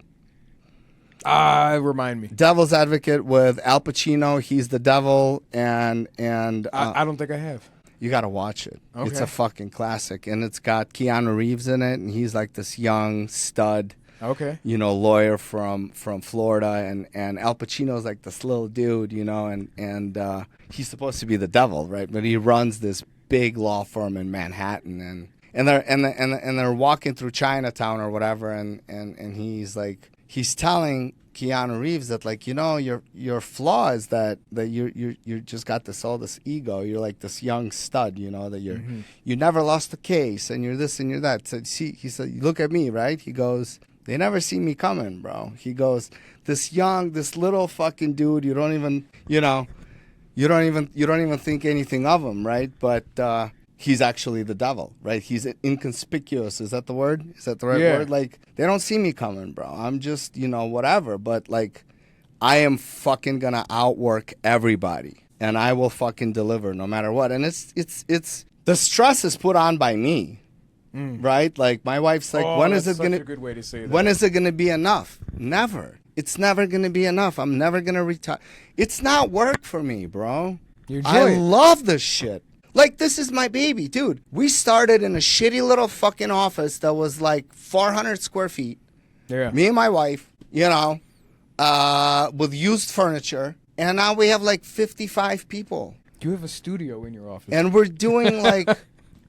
Remind me. Devil's Advocate with Al Pacino. He's the devil, and I don't think I have. you got to watch it. Okay. It's a fucking classic, and it's got Keanu Reeves in it, and he's like this young stud, Okay. lawyer from Florida, and Al Pacino's like this little dude, and he's supposed to be the devil, right? But he runs this big law firm in Manhattan, and they're walking through Chinatown or whatever, and he's telling Keanu Reeves that, like, your flaw is that you just got all this ego. You're like this young stud, that you never lost a case, and you're this and you're that. So he said, look at me, right? He goes, they never see me coming, bro. He goes, this little fucking dude, you don't even think anything of him, right? But he's actually the devil, right? He's inconspicuous. Is that the word? Is that the right word? Like, they don't see me coming, bro. I'm just, whatever. But, like, I am fucking gonna outwork everybody, and I will fucking deliver no matter what. And it's the stress is put on by me, right? Like, my wife's like, when is it gonna? A good way to say that. When is it gonna be enough? Never. It's never gonna be enough. I'm never gonna retire. It's not work for me, bro. You enjoy I it. love this shit. Like, this is my baby, dude. We started in a shitty little fucking office that was like 400 square feet. Yeah. Me and my wife, with used furniture. And now we have like 55 people. You have a studio in your office. And we're doing like,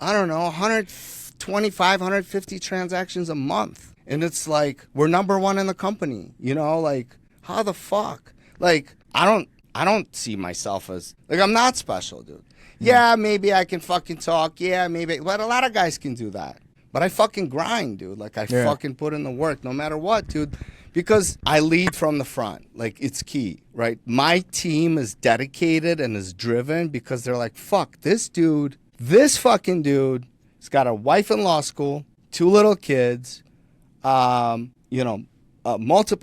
I don't know, 125, 150 transactions a month. And it's like, we're number one in the company. Like, how the fuck? Like, I don't see myself as, like, I'm not special, dude. Yeah, maybe I can fucking talk. Yeah, maybe. But a lot of guys can do that. But I fucking grind, dude. Like, I Yeah. fucking put in the work no matter what, dude. Because I lead from the front. Like, it's key, right? My team is dedicated and is driven because they're like, fuck, this fucking dude, he's got a wife in law school, 2 little kids, multiple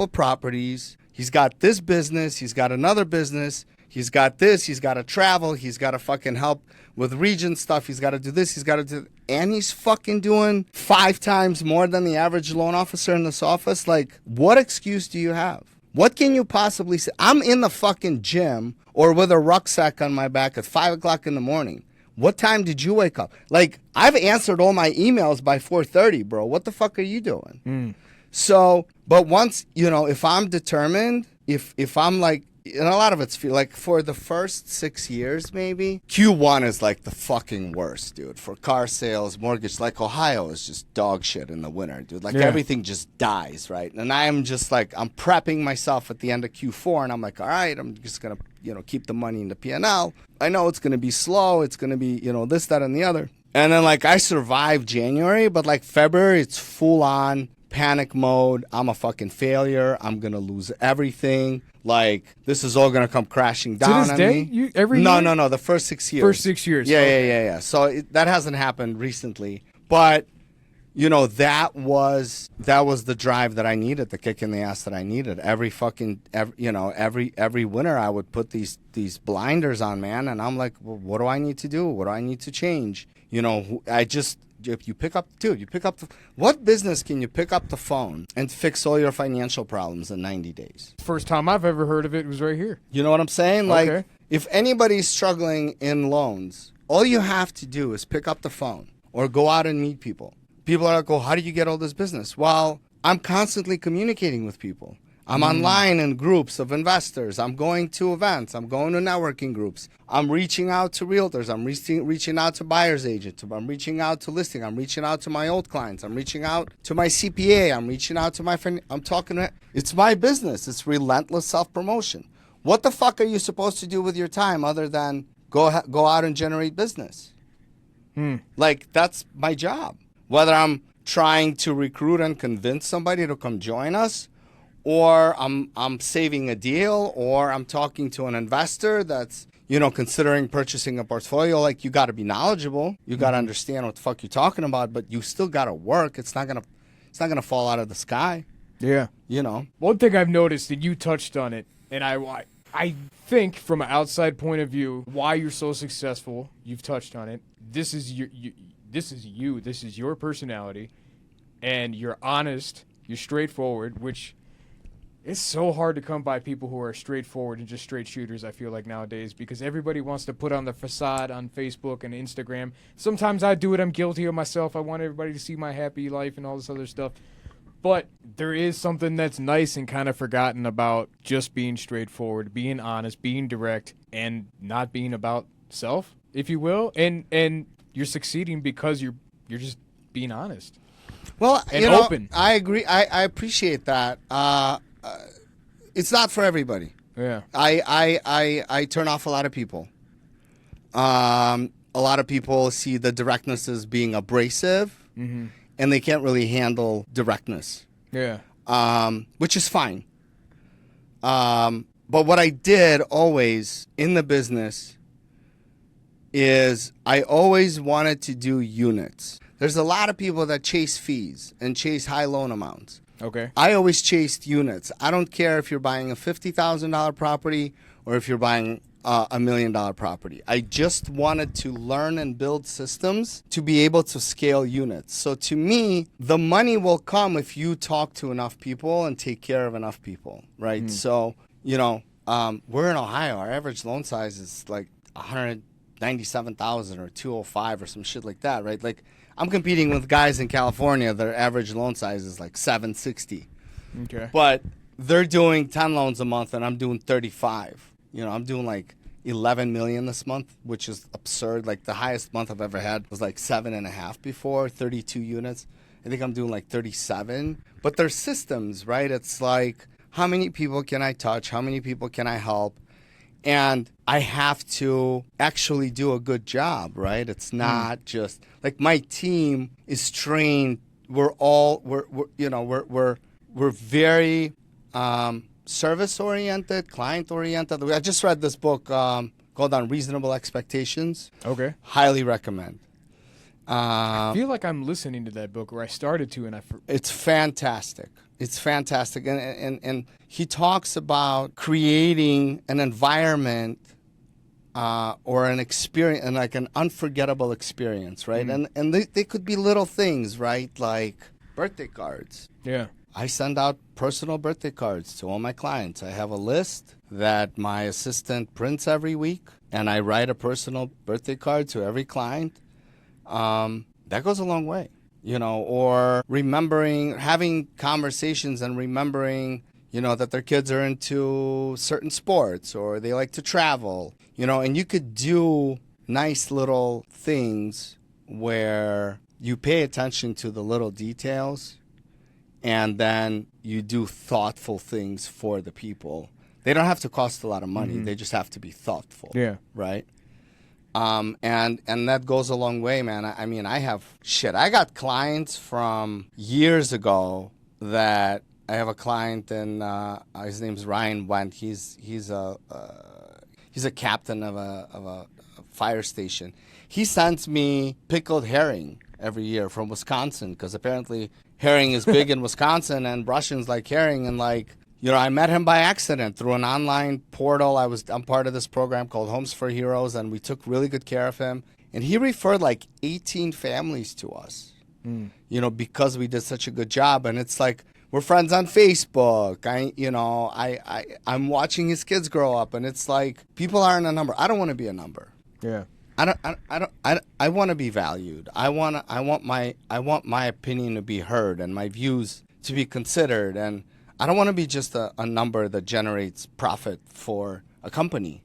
properties. He's got this business. He's got another business. He's got this. He's got to travel. He's got to fucking help with region stuff. He's got to do this. He's got to do... And he's fucking doing 5 times more than the average loan officer in this office. Like, what excuse do you have? What can you possibly say? I'm in the fucking gym or with a rucksack on my back at 5 o'clock in the morning. What time did you wake up? Like, I've answered all my emails by 4:30, bro. What the fuck are you doing? So, but once, if I'm determined, if I'm like, and a lot of it's like for the first 6 years, maybe Q1 is like the fucking worst, dude. For car sales, mortgage, like Ohio is just dog shit in the winter, dude. Like everything just dies, right? And I am just like, I'm prepping myself at the end of Q4, and I'm like, all right, I'm just gonna, keep the money in the P&L. I know it's gonna be slow. It's gonna be, this, that, and the other. And then like I survived January, but like February, it's full on panic mode. I'm a fucking failure. I'm gonna lose everything. Like, this is all gonna come crashing down on me. No. The first 6 years. First 6 years. Yeah. So that hasn't happened recently, but that was the drive that I needed, the kick in the ass that I needed. Every winter I would put these blinders on, man, and I'm like, well, what do I need to do? What do I need to change? If you pick up, what business can you pick up the phone and fix all your financial problems in 90 days? First time I've ever heard of it was right here. You know what I'm saying? Like, Okay. if anybody's struggling in loans, all you have to do is pick up the phone or go out and meet people. People are like, oh, how do you get all this business? Well, I'm constantly communicating with people. I'm online in groups of investors. I'm going to events. I'm going to networking groups. I'm reaching out to realtors. I'm reaching out to buyer's agents. I'm reaching out to listing. I'm reaching out to my old clients. I'm reaching out to my CPA. I'm reaching out to my friend. I'm talking to... It's my business. It's relentless self-promotion. What the fuck are you supposed to do with your time other than go out and generate business? Like, that's my job. Whether I'm trying to recruit and convince somebody to come join us, or I'm saving a deal, or I'm talking to an investor that's, considering purchasing a portfolio. Like, you got to be knowledgeable. You got to understand what the fuck you're talking about, but you still got to work. It's not gonna fall out of the sky. Yeah. One thing I've noticed, and you touched on it, and I think from an outside point of view, why you're so successful, you've touched on it. This is this is your personality, and you're honest, you're straightforward, which... It's so hard to come by people who are straightforward and just straight shooters, I feel like, nowadays, because everybody wants to put on the facade on Facebook and Instagram. Sometimes I do it. I'm guilty of myself. I want everybody to see my happy life and all this other stuff. But there is something that's nice and kind of forgotten about just being straightforward, being honest, being direct, and not being about self, if you will. And you're succeeding because you're just being honest. Well, and open. I agree. I appreciate that. It's not for everybody. Yeah. I turn off a lot of people. A lot of people see the directness as being abrasive, and they can't really handle directness. Yeah. Which is fine. But what I did always in the business is I always wanted to do units. There's a lot of people that chase fees and chase high loan amounts. Okay. I always chased units. I don't care if you're buying a $50,000 property or if you're buying a $1 million property. I just wanted to learn and build systems to be able to scale units. So to me, the money will come if you talk to enough people and take care of enough people, right? So, we're in Ohio. Our average loan size is like 197,000 or 205 or some shit like that, right? Like, I'm competing with guys in California. Their average loan size is like 760. Okay. But they're doing 10 loans a month, and I'm doing 35. I'm doing like 11 million this month, which is absurd. Like, the highest month I've ever had was like 7.5 before, 32 units. I think I'm doing like 37. But there's systems, right? It's like, how many people can I touch? How many people can I help? And I have to actually do a good job, right? It's not just like my team is trained. We're very service oriented, client oriented. I just read this book called Unreasonable Expectations. Okay. Highly recommend. I feel like I'm listening to that book, or I started to, and It's fantastic. It's fantastic. And he talks about creating an environment or an experience, and like an unforgettable experience, right? And they could be little things, right? Like birthday cards. Yeah. I send out personal birthday cards to all my clients. I have a list that my assistant prints every week, and I write a personal birthday card to every client. That goes a long way, or remembering, having conversations and remembering, that their kids are into certain sports or they like to travel, and you could do nice little things where you pay attention to the little details and then you do thoughtful things for the people. They don't have to cost a lot of money. They just have to be thoughtful. Yeah. Right? And that goes a long way, man. I mean, I got clients from years ago that I have a client, and his name's Ryan Went. He's a captain of a fire station. He sends me pickled herring every year from Wisconsin because apparently herring is big in Wisconsin, and Russians like herring. And I met him by accident through an online portal. I'm part of this program called Homes for Heroes, and we took really good care of him. And he referred like 18 families to us, because we did such a good job. And it's like, we're friends on Facebook. I'm watching his kids grow up, and it's like, people aren't a number. I don't want to be a number. Yeah. I want to be valued. I want my opinion to be heard and my views to be considered, and I don't want to be just a number that generates profit for a company,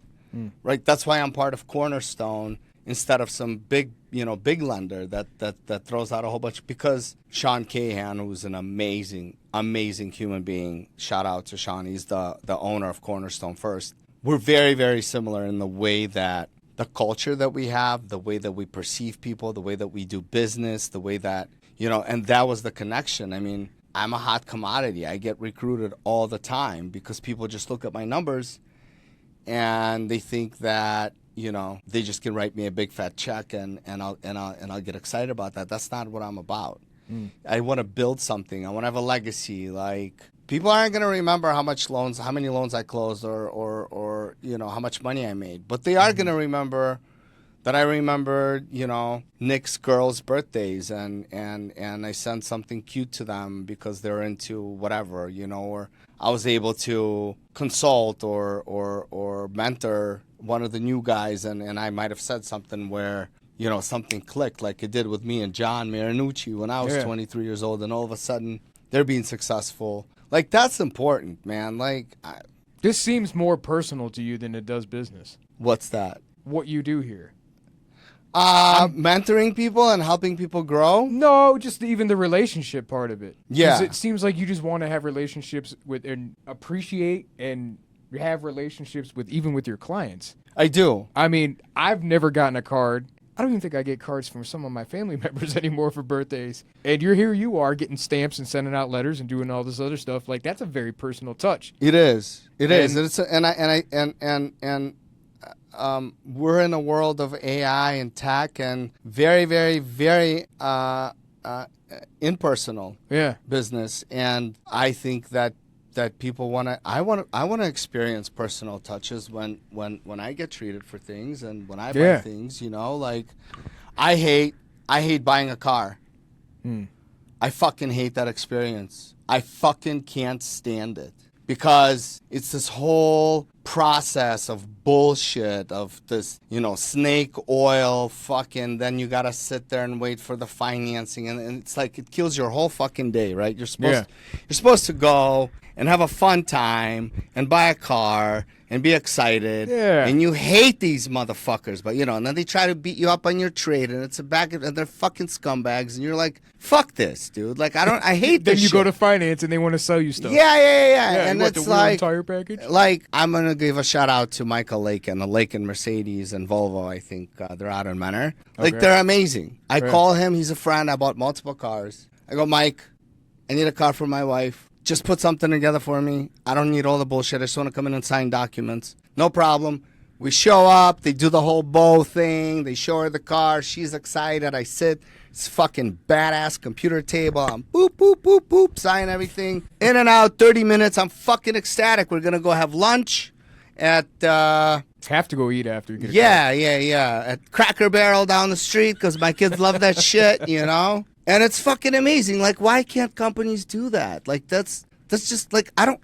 right? That's why I'm part of Cornerstone instead of some big lender that throws out a whole bunch. Because Sean Cahan, who's an amazing human being, shout out to Sean. He's the owner of Cornerstone First. We're very, very similar in the way that the culture that we have, the way that we perceive people, the way that we do business, the way that, and that was the connection. I mean, I'm a hot commodity. I get recruited all the time because people just look at my numbers and they think that, they just can write me a big fat check and I'll get excited about that. That's not what I'm about. I want to build something. I want to have a legacy. Like, people aren't going to remember how many loans I closed or how much money I made, but they are going to remember that I remember, Nick's girls' birthdays and I sent something cute to them because they're into whatever, or I was able to consult or mentor one of the new guys and I might have said something where, something clicked like it did with me and John Marinucci when I was 23 years old, and all of a sudden they're being successful. Like, that's important, man. Like, this seems more personal to you than it does business. What's that? What you do here. Mentoring people and helping people grow? No, just even the relationship part of it. Yeah. 'Cause it seems like you just want to have relationships with and appreciate and have relationships with even with your clients. I do. I mean, I've never gotten a card. I don't even think I get cards from some of my family members anymore for birthdays. And you are getting stamps and sending out letters and doing all this other stuff. Like, that's a very personal touch. It is. It is. And we're in a world of AI and tech and very, very, very impersonal business. And I think that people I want to experience personal touches when I get treated for things and when I buy things, like I hate buying a car. I fucking hate that experience. I fucking can't stand it because it's this whole process of bullshit of this, snake oil fucking, then you got to sit there and wait for the financing. And it's like, it kills your whole fucking day, right? You're supposed to go and have a fun time and buy a car and be excited. Yeah. And you hate these motherfuckers, but and then they try to beat you up on your trade, and it's and they're fucking scumbags, and you're like, fuck this, dude. Like, I hate Then this you shit. go to finance and they want to sell you stuff. Yeah. And what, it's the wheel like, entire package? like, I'm going to give a shout out to Michael Lake and the Lake and Mercedes and Volvo. I think they're out in Menor. Like, Okay. they're amazing. I Right. call him. He's a friend. I bought multiple cars. I go, Mike, I need a car for my wife. Just put something together for me. I don't need all the bullshit. I just want to come in and sign documents. No problem. We show up. They do the whole bow thing. They show her the car. She's excited. I sit. It's fucking badass computer table. I'm boop, boop, boop, boop, sign everything. In and out, 30 minutes. I'm fucking ecstatic. We're going to go have lunch at, Have to go eat after you get a car. yeah. At Cracker Barrel down the street because my kids love that shit, And it's fucking amazing. Like, why can't companies do that? Like, that's just like I don't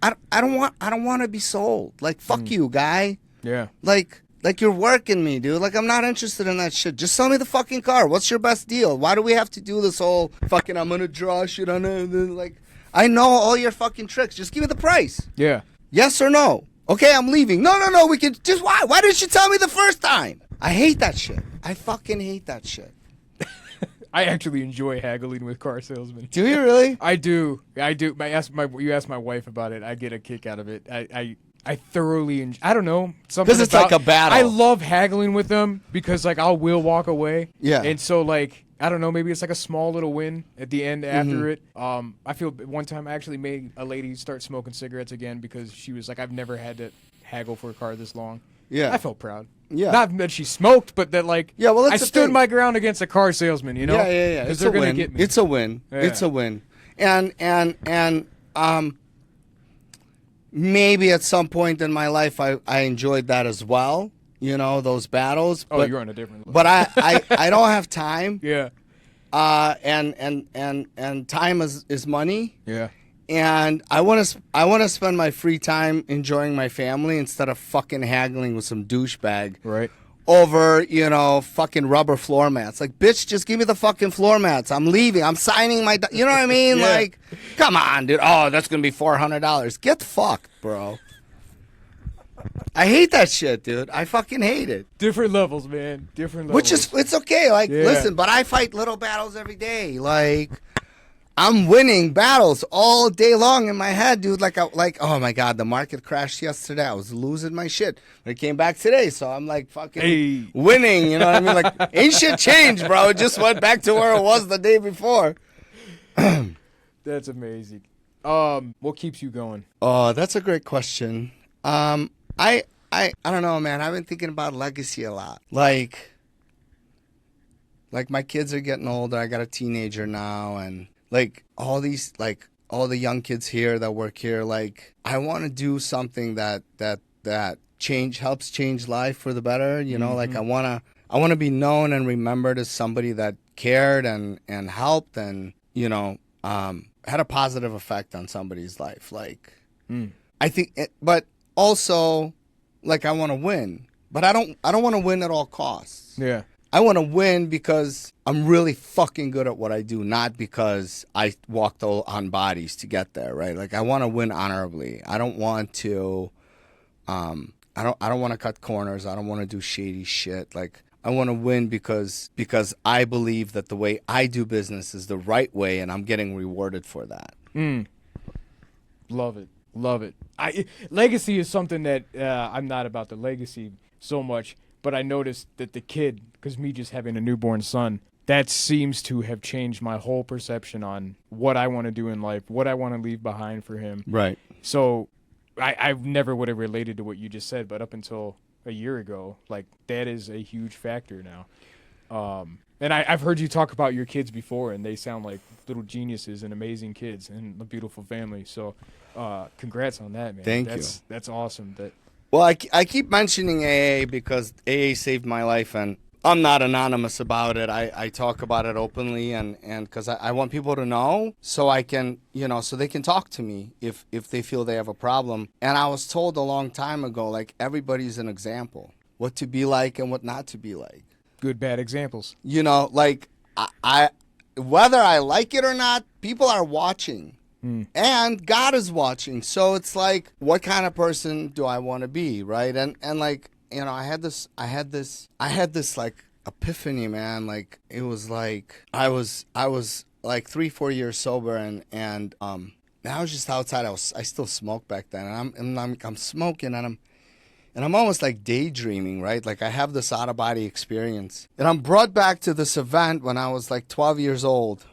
want to be sold. Like, fuck you, guy. Yeah. Like you're working me, dude. Like, I'm not interested in that shit. Just sell me the fucking car. What's your best deal? Why do we have to do this whole fucking I'm gonna draw shit on it? Like, I know all your fucking tricks. Just give me the price. Yeah. Yes or no? Okay, I'm leaving. No. We can just why didn't you tell me the first time? I hate that shit. I fucking hate that shit. I actually enjoy haggling with car salesmen. Do you really? I do. You asked my wife about it. I get a kick out of it. I thoroughly enjoy. I don't know. Because it's like a battle. I love haggling with them because like I will walk away. Yeah. And so like I don't know. Maybe it's like a small little win at the end after it. I feel one time I actually made a lady start smoking cigarettes again because she was like, I've never had to haggle for a car this long. Yeah. I felt proud. Yeah. Not that she smoked, but that like well, I that's the stood thing. my ground against a car salesman. Yeah. Because It's they're a gonna win. get me. It's a win. Yeah. It's a win. And maybe at some point in my life I enjoyed that as well. Those battles. Oh, but, you're on a different level. But I don't have time. Yeah. And time is money. Yeah. And I want to spend my free time enjoying my family instead of fucking haggling with some douchebag Right. over, fucking rubber floor mats. Like, bitch, just give me the fucking floor mats. I'm leaving. I'm signing my, you know what I mean? Yeah. Like, come on, dude. Oh, that's going to be $400. Get fucked, bro. I hate that shit, dude. I fucking hate it. Different levels, man. Different levels. Which is, it's okay. Like, Yeah. listen, but I fight little battles every day. Like, I'm winning battles all day long in my head, dude. Like, oh my God, the market crashed yesterday. I was losing my shit. But it came back today, so I'm like fucking winning. You know what I mean? Like, ain't shit changed, bro. It just went back to where it was the day before. That's amazing. What keeps you going? Oh, that's a great question. I don't know, man. I've been thinking about legacy a lot. Like my kids are getting older. I got a teenager now, and like all the young kids here that work here. Like, I want to do something that helps change life for the better. Like I want to be known and remembered as somebody that cared and helped and had a positive effect on somebody's life. Like, I think, but also, like, I want to win, but I don't want to win at all costs. Yeah. I want to win because I'm really fucking good at what I do, not because I walked on bodies to get there, right? Like, I want to win honorably. I don't want to, I don't want to cut corners. I don't want to do shady shit. Like, I want to win because I believe that the way I do business is the right way, and I'm getting rewarded for that. Love it. Love it. Legacy is something that I'm not about the legacy so much, but I noticed that the kid, because me just having a newborn son, that seems to have changed my whole perception on what I want to do in life, what I want to leave behind for him. Right. So I never would have related to what you just said, but up until a year ago, like, that is a huge factor now. And I've heard you talk about your kids before, and they sound like little geniuses and amazing kids and a beautiful family. So congrats on that, man. Thank you. That's awesome. Well, I keep mentioning AA because AA saved my life, and I'm not anonymous about it. I talk about it openly, and because I want people to know so I can, so they can talk to me if they feel they have a problem. And I was told a long time ago, like, everybody's an example, what to be like and what not to be like. Good, bad examples. Like, I whether I like it or not, people are watching. And God is watching. So it's like, what kind of person do I want to be, right? And like, I had this like epiphany, man. Like, it was like I was like 3-4 years sober, and I was just outside. I still smoked back then, and I'm smoking, and I'm almost like daydreaming, right? Like, I have this out of body experience, and I'm brought back to this event when I was like 12 years old.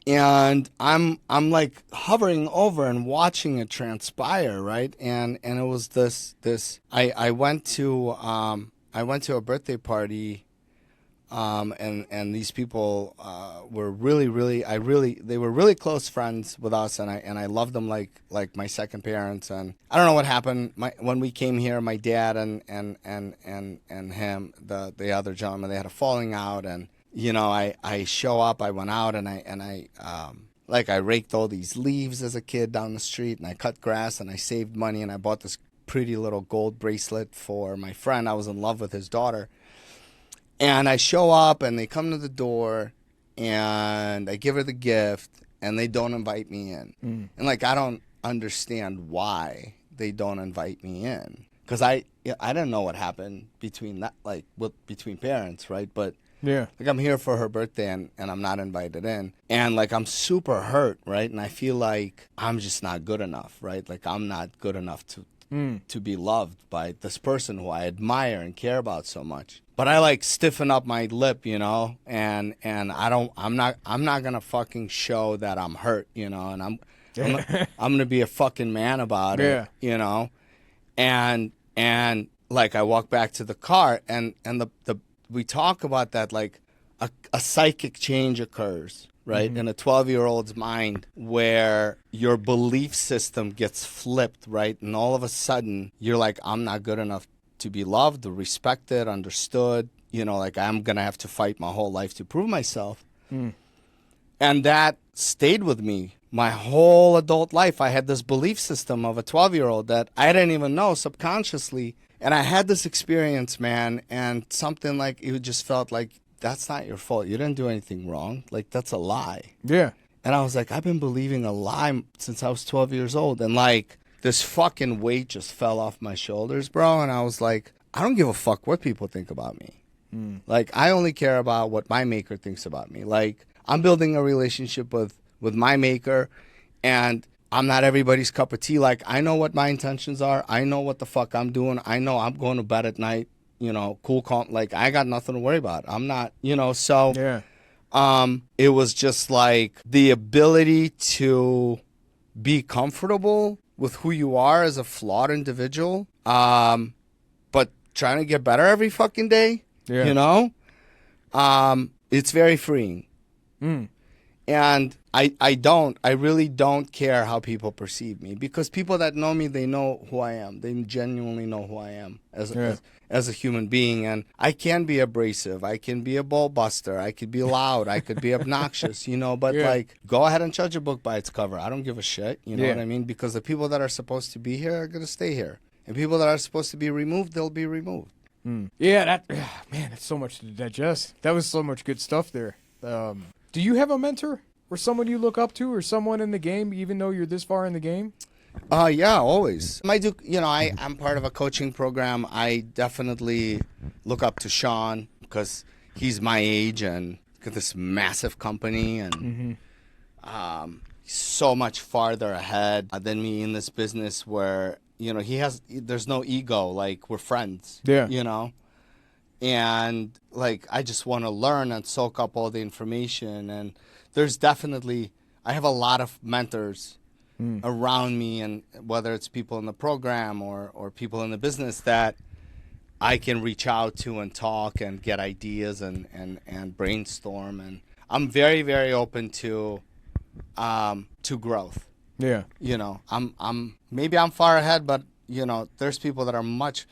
And I'm like hovering over and watching it transpire, right? And it was this I went to a birthday party, and these people were really they were really close friends with us, and I loved them like my second parents. And I don't know what happened. When we came here, my dad and him, the other gentleman, they had a falling out. And I show up, I went out, and I raked all these leaves as a kid down the street, and I cut grass, and I saved money, and I bought this pretty little gold bracelet for my friend. I was in love with his daughter. And I show up, and they come to the door, and I give her the gift, and they don't invite me in. And like, I don't understand why they don't invite me in, because I didn't know what happened between parents, right? But Yeah. like, I'm here for her birthday, and I'm not invited in. And like, I'm super hurt, right? And I feel like I'm just not good enough, right? Like, I'm not good enough to be loved by this person who I admire and care about so much. But I like stiffen up my lip, and I'm not gonna fucking show that I'm hurt, and I'm gonna be a fucking man about it, and like, I walk back to the car, and we talk about that, like a psychic change occurs, right? In a 12-year-old's mind, where your belief system gets flipped, right? And all of a sudden, you're like, I'm not good enough to be loved, respected, understood. Like, I'm going to have to fight my whole life to prove myself. And that stayed with me my whole adult life. I had this belief system of a 12-year-old that I didn't even know subconsciously. And I had this experience, man, and something like, it just felt like, that's not your fault. You didn't do anything wrong. Like, that's a lie. Yeah. And I was like, I've been believing a lie since I was 12 years old. And like, this fucking weight just fell off my shoulders, bro. And I was like, I don't give a fuck what people think about me. Like, I only care about what my maker thinks about me. Like, I'm building a relationship with my maker, and I'm not everybody's cup of tea. Like, I know what my intentions are. I know what the fuck I'm doing. I know I'm going to bed at night, cool, calm. Like, I got nothing to worry about. I'm not, so Yeah. it was just like the ability to be comfortable with who you are as a flawed individual, but trying to get better every fucking day, Yeah. it's very freeing. And I really don't care how people perceive me, because people that know me, they know who I am. They genuinely know who I am as a human being. And I can be abrasive. I can be a ball buster. I could be loud. I could be obnoxious, but like, go ahead and judge a book by its cover. I don't give a shit. You know what I mean? Because the people that are supposed to be here are going to stay here. And people that are supposed to be removed, they'll be removed. Yeah, man, that's so much to digest. That was so much good stuff there. Do you have a mentor or someone you look up to, or someone in the game, even though you're this far in the game? Yeah, always. I do. I'm part of a coaching program. I definitely look up to Sean, because he's my age and got this massive company, and so much farther ahead than me in this business, where there's no ego. Like, we're friends. Yeah. And like, I just want to learn and soak up all the information. And there's definitely, I have a lot of mentors around me, and whether it's people in the program or people in the business that I can reach out to and talk and get ideas and brainstorm. And I'm very, very open to growth. Yeah. Maybe I'm far ahead, but there's people that are much,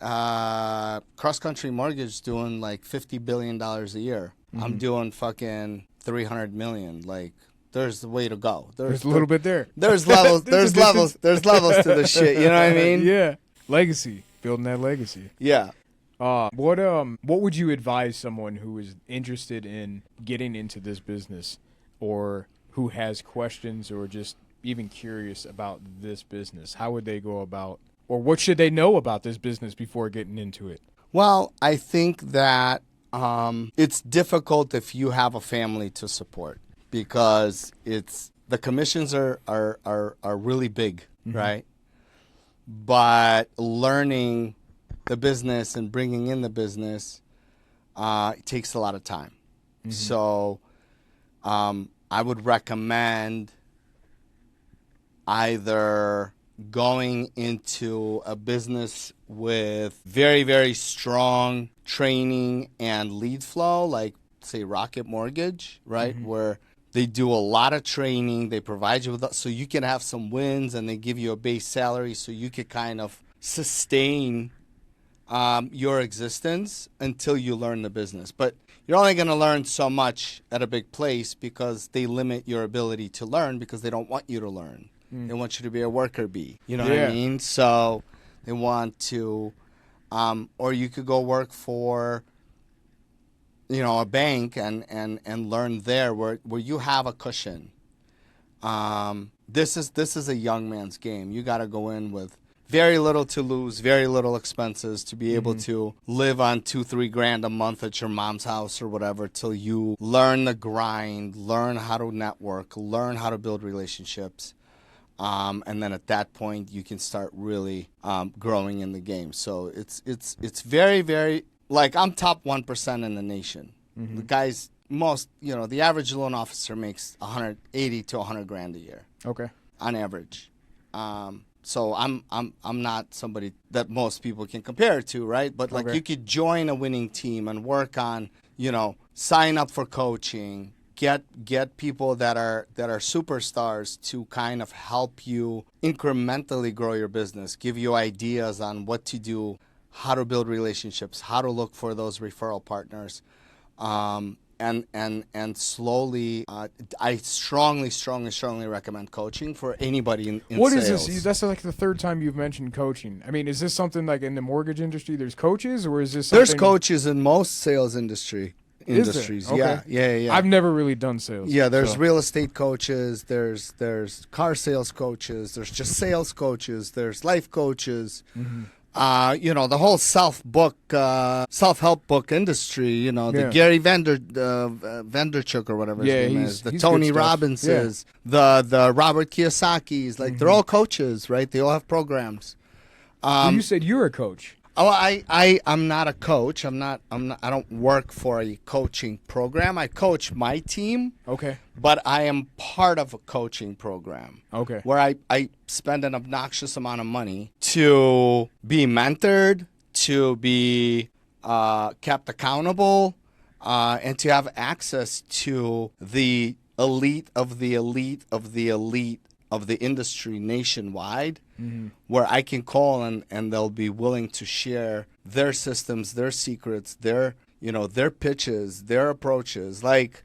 cross-country mortgage doing like $50 billion a year. I'm doing fucking 300 million. Like, there's the way to go. There's a little bit there. There's levels. There's levels. There's levels to this shit. You know what I mean? Yeah. Legacy. Building that legacy. Yeah. What would you advise someone who is interested in getting into this business, or who has questions or just even curious about this business, how would they go about, or what should they know about this business before getting into it? Well, I think that it's difficult if you have a family to support, because the commissions are really big, right? But learning the business and bringing in the business it takes a lot of time. So I would recommend either going into a business with very, very strong training and lead flow, like, say, Rocket Mortgage, right? Where they do a lot of training. They provide you with, so you can have some wins, and they give you a base salary so you could kind of sustain your existence until you learn the business. But you're only going to learn so much at a big place because they limit your ability to learn because they don't want you to learn. They want you to be a worker bee. You know what I mean? So they want to, or you could go work for, a bank and learn there where you have a cushion. This is a young man's game. You got to go in with very little to lose, very little expenses to be able to live on $2-3 grand a month at your mom's house or whatever till you learn the grind, learn how to network, learn how to build relationships. And then at that point, you can start really growing in the game. So it's very, very, like, I'm top 1% in the nation. The guys, the average loan officer makes 180 to 100 grand a year. Okay. On average. So I'm not somebody that most people can compare to, right? But like you could join a winning team and work on, sign up for coaching, get people that are superstars to kind of help you incrementally grow your business, give you ideas on what to do, how to build relationships, how to look for those referral partners. And slowly, I strongly recommend coaching for anybody in What sales. is this? That's like the third time you've mentioned coaching. I mean, is this something like in the mortgage industry there's coaches, or is this something... There's coaches in most sales industries. Okay. Yeah. I've never really done sales. Yeah, there's real estate coaches, there's car sales coaches, there's just sales coaches, there's life coaches. The whole self-help book industry, the Gary Vaynerchuk or whatever his name is, the Tony Robbinses, the Robert Kiyosaki's, like they're all coaches, right? They all have programs. Well, you said you're a coach. Oh, I'm not a coach. I don't work for a coaching program. I coach my team. Okay. But I am part of a coaching program. Okay. Where I spend an obnoxious amount of money to be mentored, to be kept accountable, and to have access to the elite of the elite of the elite of the industry nationwide, where I can call and they'll be willing to share their systems, their secrets, their pitches, their approaches. Like,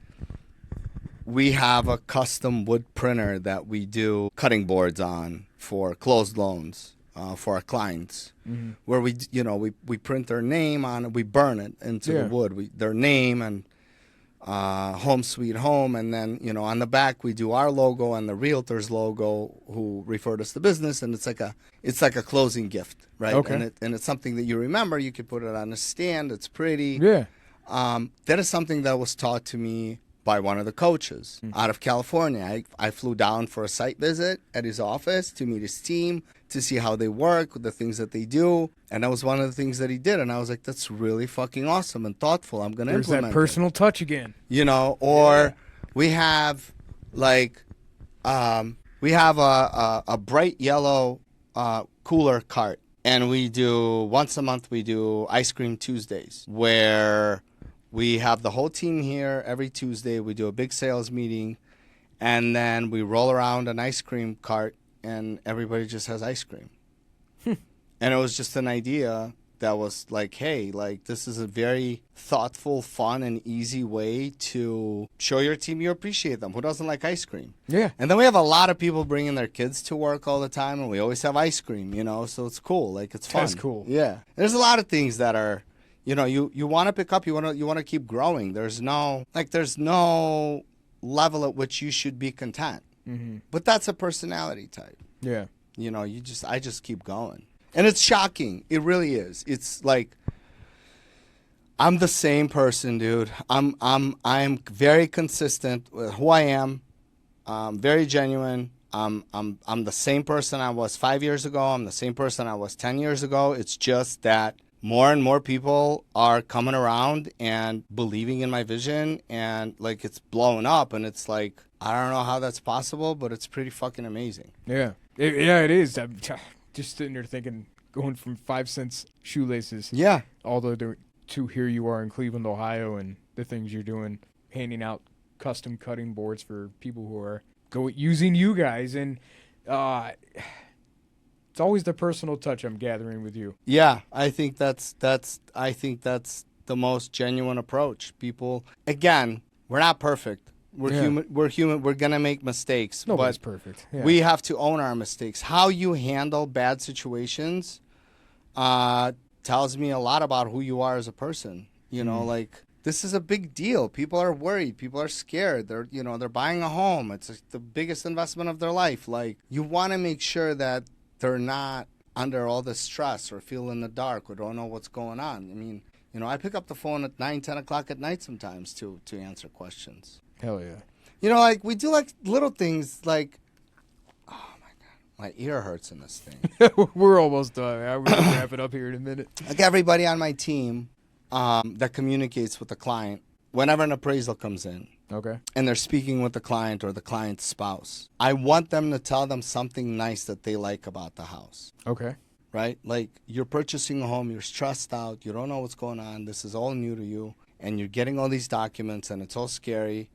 we have a custom wood printer that we do cutting boards on for closed loans for our clients, where we print their name on it, we burn it into the wood, their name and home sweet home, and then on the back we do our logo and the realtor's logo who referred us to business, and it's like a closing gift, right? Okay. And it's something that you remember. You could put it on a stand. It's pretty. Yeah. That is something that was taught to me by one of the coaches out of California. I flew down for a site visit at his office to meet his team, to see how they work, the things that they do. And that was one of the things that he did. And I was like, that's really fucking awesome and thoughtful. I'm going to implement There's that personal touch again. We have we have a bright yellow cooler cart. And once a month, we do Ice Cream Tuesdays, where we have the whole team here every Tuesday. We do a big sales meeting, and then we roll around an ice cream cart, and everybody just has ice cream. And it was just an idea that was like, hey, this is a very thoughtful, fun, and easy way to show your team you appreciate them. Who doesn't like ice cream? Yeah. And then we have a lot of people bringing their kids to work all the time, and we always have ice cream, so it's cool. It's fun. That's cool. Yeah. There's a lot of things that are... you want to pick up, you want to keep growing. There's no level at which you should be content. Mm-hmm. But that's a personality type. Yeah. You know, I just keep going. And it's shocking. It really is. It's like, I'm the same person, dude. I'm very consistent with who I am. Very genuine. I'm the same person I was 5 years ago. I'm the same person I was 10 years ago. It's just that more and more people are coming around and believing in my vision, and like it's blowing up, and it's like, I don't know how that's possible, but it's pretty fucking amazing. Yeah. It is. I'm just sitting there thinking, going from 5-cent shoelaces Yeah. all the way to here you are in Cleveland, Ohio, and the things you're doing, handing out custom cutting boards for people who are using you guys, and it's always the personal touch I'm gathering with you. Yeah, I think that's the most genuine approach. People, again, we're not perfect. We're human. We're human. We're gonna make mistakes. Nobody's but perfect. Yeah. we have to own our mistakes. How you handle bad situations tells me a lot about who you are as a person. You know, like, this is a big deal. People are worried. People are scared. They're buying a home. It's the biggest investment of their life. Like, you want to make sure that they're not under all this stress or feel in the dark or don't know what's going on. I mean, I pick up the phone at 9, 10 o'clock at night sometimes to answer questions. Hell yeah. Like, we do like little things like, oh my God, my ear hurts in this thing. We're almost done. We're going to wrap it up here in a minute. Like, everybody on my team that communicates with the client, whenever an appraisal comes in, Okay. and they're speaking with the client or the client's spouse, I want them to tell them something nice that they like about the house. Okay. Right? Like, you're purchasing a home, you're stressed out, you don't know what's going on, this is all new to you, and you're getting all these documents, and it's all scary,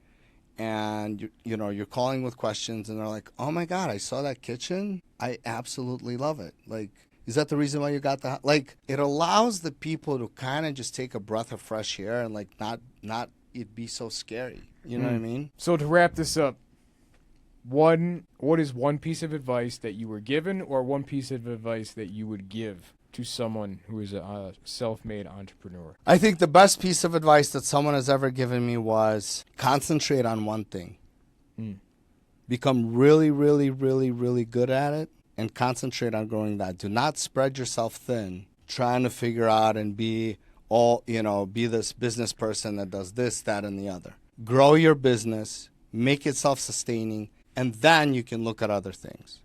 and you're calling with questions, and they're like, oh my God, I saw that kitchen, I absolutely love it. Like, is that the reason why you got the house? Like, it allows the people to kind of just take a breath of fresh air and, like, not it be so scary. You know what I mean? So to wrap this up, what is one piece of advice that you were given, or one piece of advice that you would give to someone who is a self-made entrepreneur? I think the best piece of advice that someone has ever given me was concentrate on one thing. Become really, really, really, really good at it and concentrate on growing that. Do not spread yourself thin trying to figure out and be this business person that does this, that, and the other. Grow your business, make it self-sustaining, and then you can look at other things.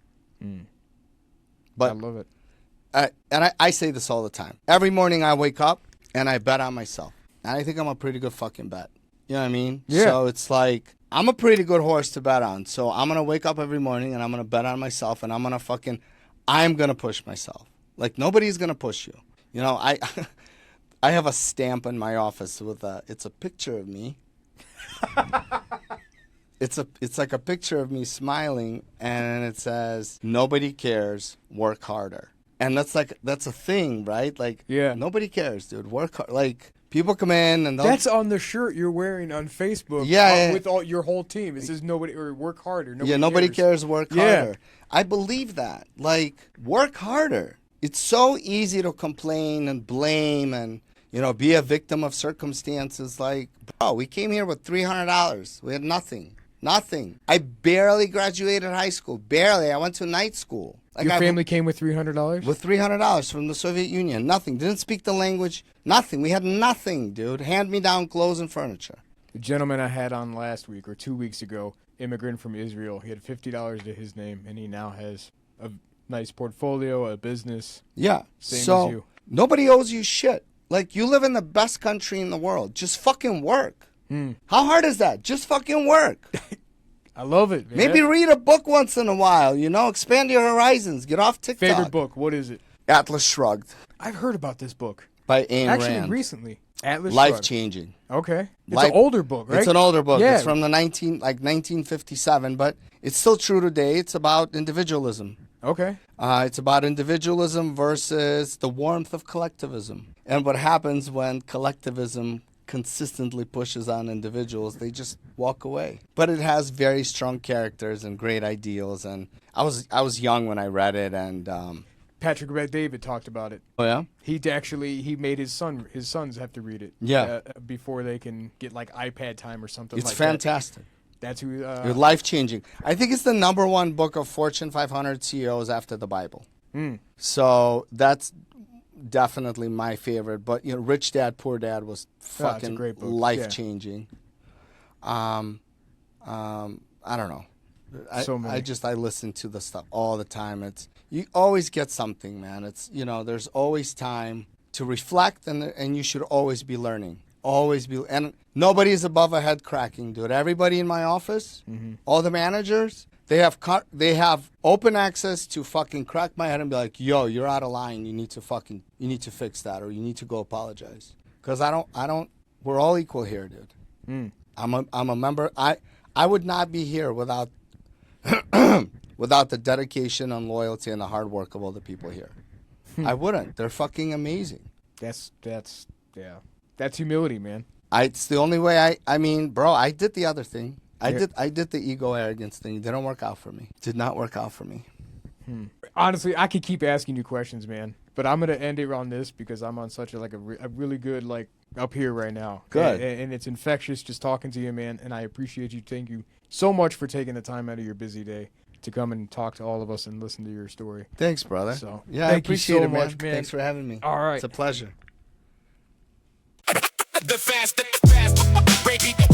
But I love it. I say this all the time. Every morning I wake up and I bet on myself. And I think I'm a pretty good fucking bet. You know what I mean? Yeah. So it's like, I'm a pretty good horse to bet on. So I'm going to wake up every morning and I'm going to bet on myself, and I'm going to push myself. Like, nobody's going to push you. I have a stamp in my office with it's a picture of me. It's like a picture of me smiling, and it says, nobody cares, work harder. And that's a thing, right? Like, Yeah. Nobody cares, dude. Work hard. Like, people come in and That's on the shirt you're wearing on Facebook. Yeah. With all your whole team. It says work harder. nobody cares, work Yeah. harder. I believe that. Like, work harder. It's so easy to complain and blame and, be a victim of circumstances. Like, bro, we came here with $300. We had nothing. Nothing. I barely graduated high school. Barely. I went to night school. Like, Your family came with $300? with $300 from the Soviet Union. Nothing. Didn't speak the language. Nothing. We had nothing, dude. Hand-me-down clothes and furniture. The gentleman I had on last week or 2 weeks ago, immigrant from Israel, he had $50 to his name, and he now has a nice portfolio, a business. Yeah. Same so as you. Nobody owes you shit. Like, you live in the best country in the world. Just fucking work. How hard is that? Just fucking work. I love it, man. Maybe read a book once in a while, expand your horizons. Get off TikTok. Favorite book, what is it? Atlas Shrugged I've heard about this book. by Ayn Actually, Rand. recently. Atlas Life Shrugged. changing. Okay. It's Life- an older book, right? It's an older book. Yeah. It's from the 1957, but it's still true today. It's about individualism. Okay. It's about individualism versus the warmth of collectivism. And what happens when collectivism consistently pushes on individuals, they just walk away. But it has very strong characters and great ideals. And I was young when I read it, and Patrick Bet-David talked about it. oh yeah, He made his sons have to read it. Yeah. Before they can get like iPad time or something it's like fantastic. That's who. Life changing. I think it's the #1 book of Fortune 500 CEOs after the Bible. So that's definitely my favorite. But Rich Dad Poor Dad was it's a fucking great book. life changing. I don't know. So many. I listen to the stuff all the time. You always get something, man. There's always time to reflect, and you should always be learning. Always be, and nobody is above a head cracking, dude. Everybody in my office, all the managers, they have open access to fucking crack my head and be like, yo, you're out of line. You need to fix that, or you need to go apologize. Because we're all equal here, dude. I'm a member. I would not be here without without the dedication and loyalty and the hard work of all the people here. I wouldn't. They're fucking amazing. That's humility, man. It's the only way. I mean, bro, I did the other thing. I did the ego arrogance thing. It didn't work out for me. Did not work out for me. Honestly, I could keep asking you questions, man, but I'm gonna end it on this because I'm on such a really good up here right now. Good. And it's infectious just talking to you, man. And I appreciate you. Thank you so much for taking the time out of your busy day to come and talk to all of us and listen to your story. Thanks, brother. So yeah, I thank you appreciate so it, man. much, man. Thanks for having me. All right. It's a pleasure. The fast, break it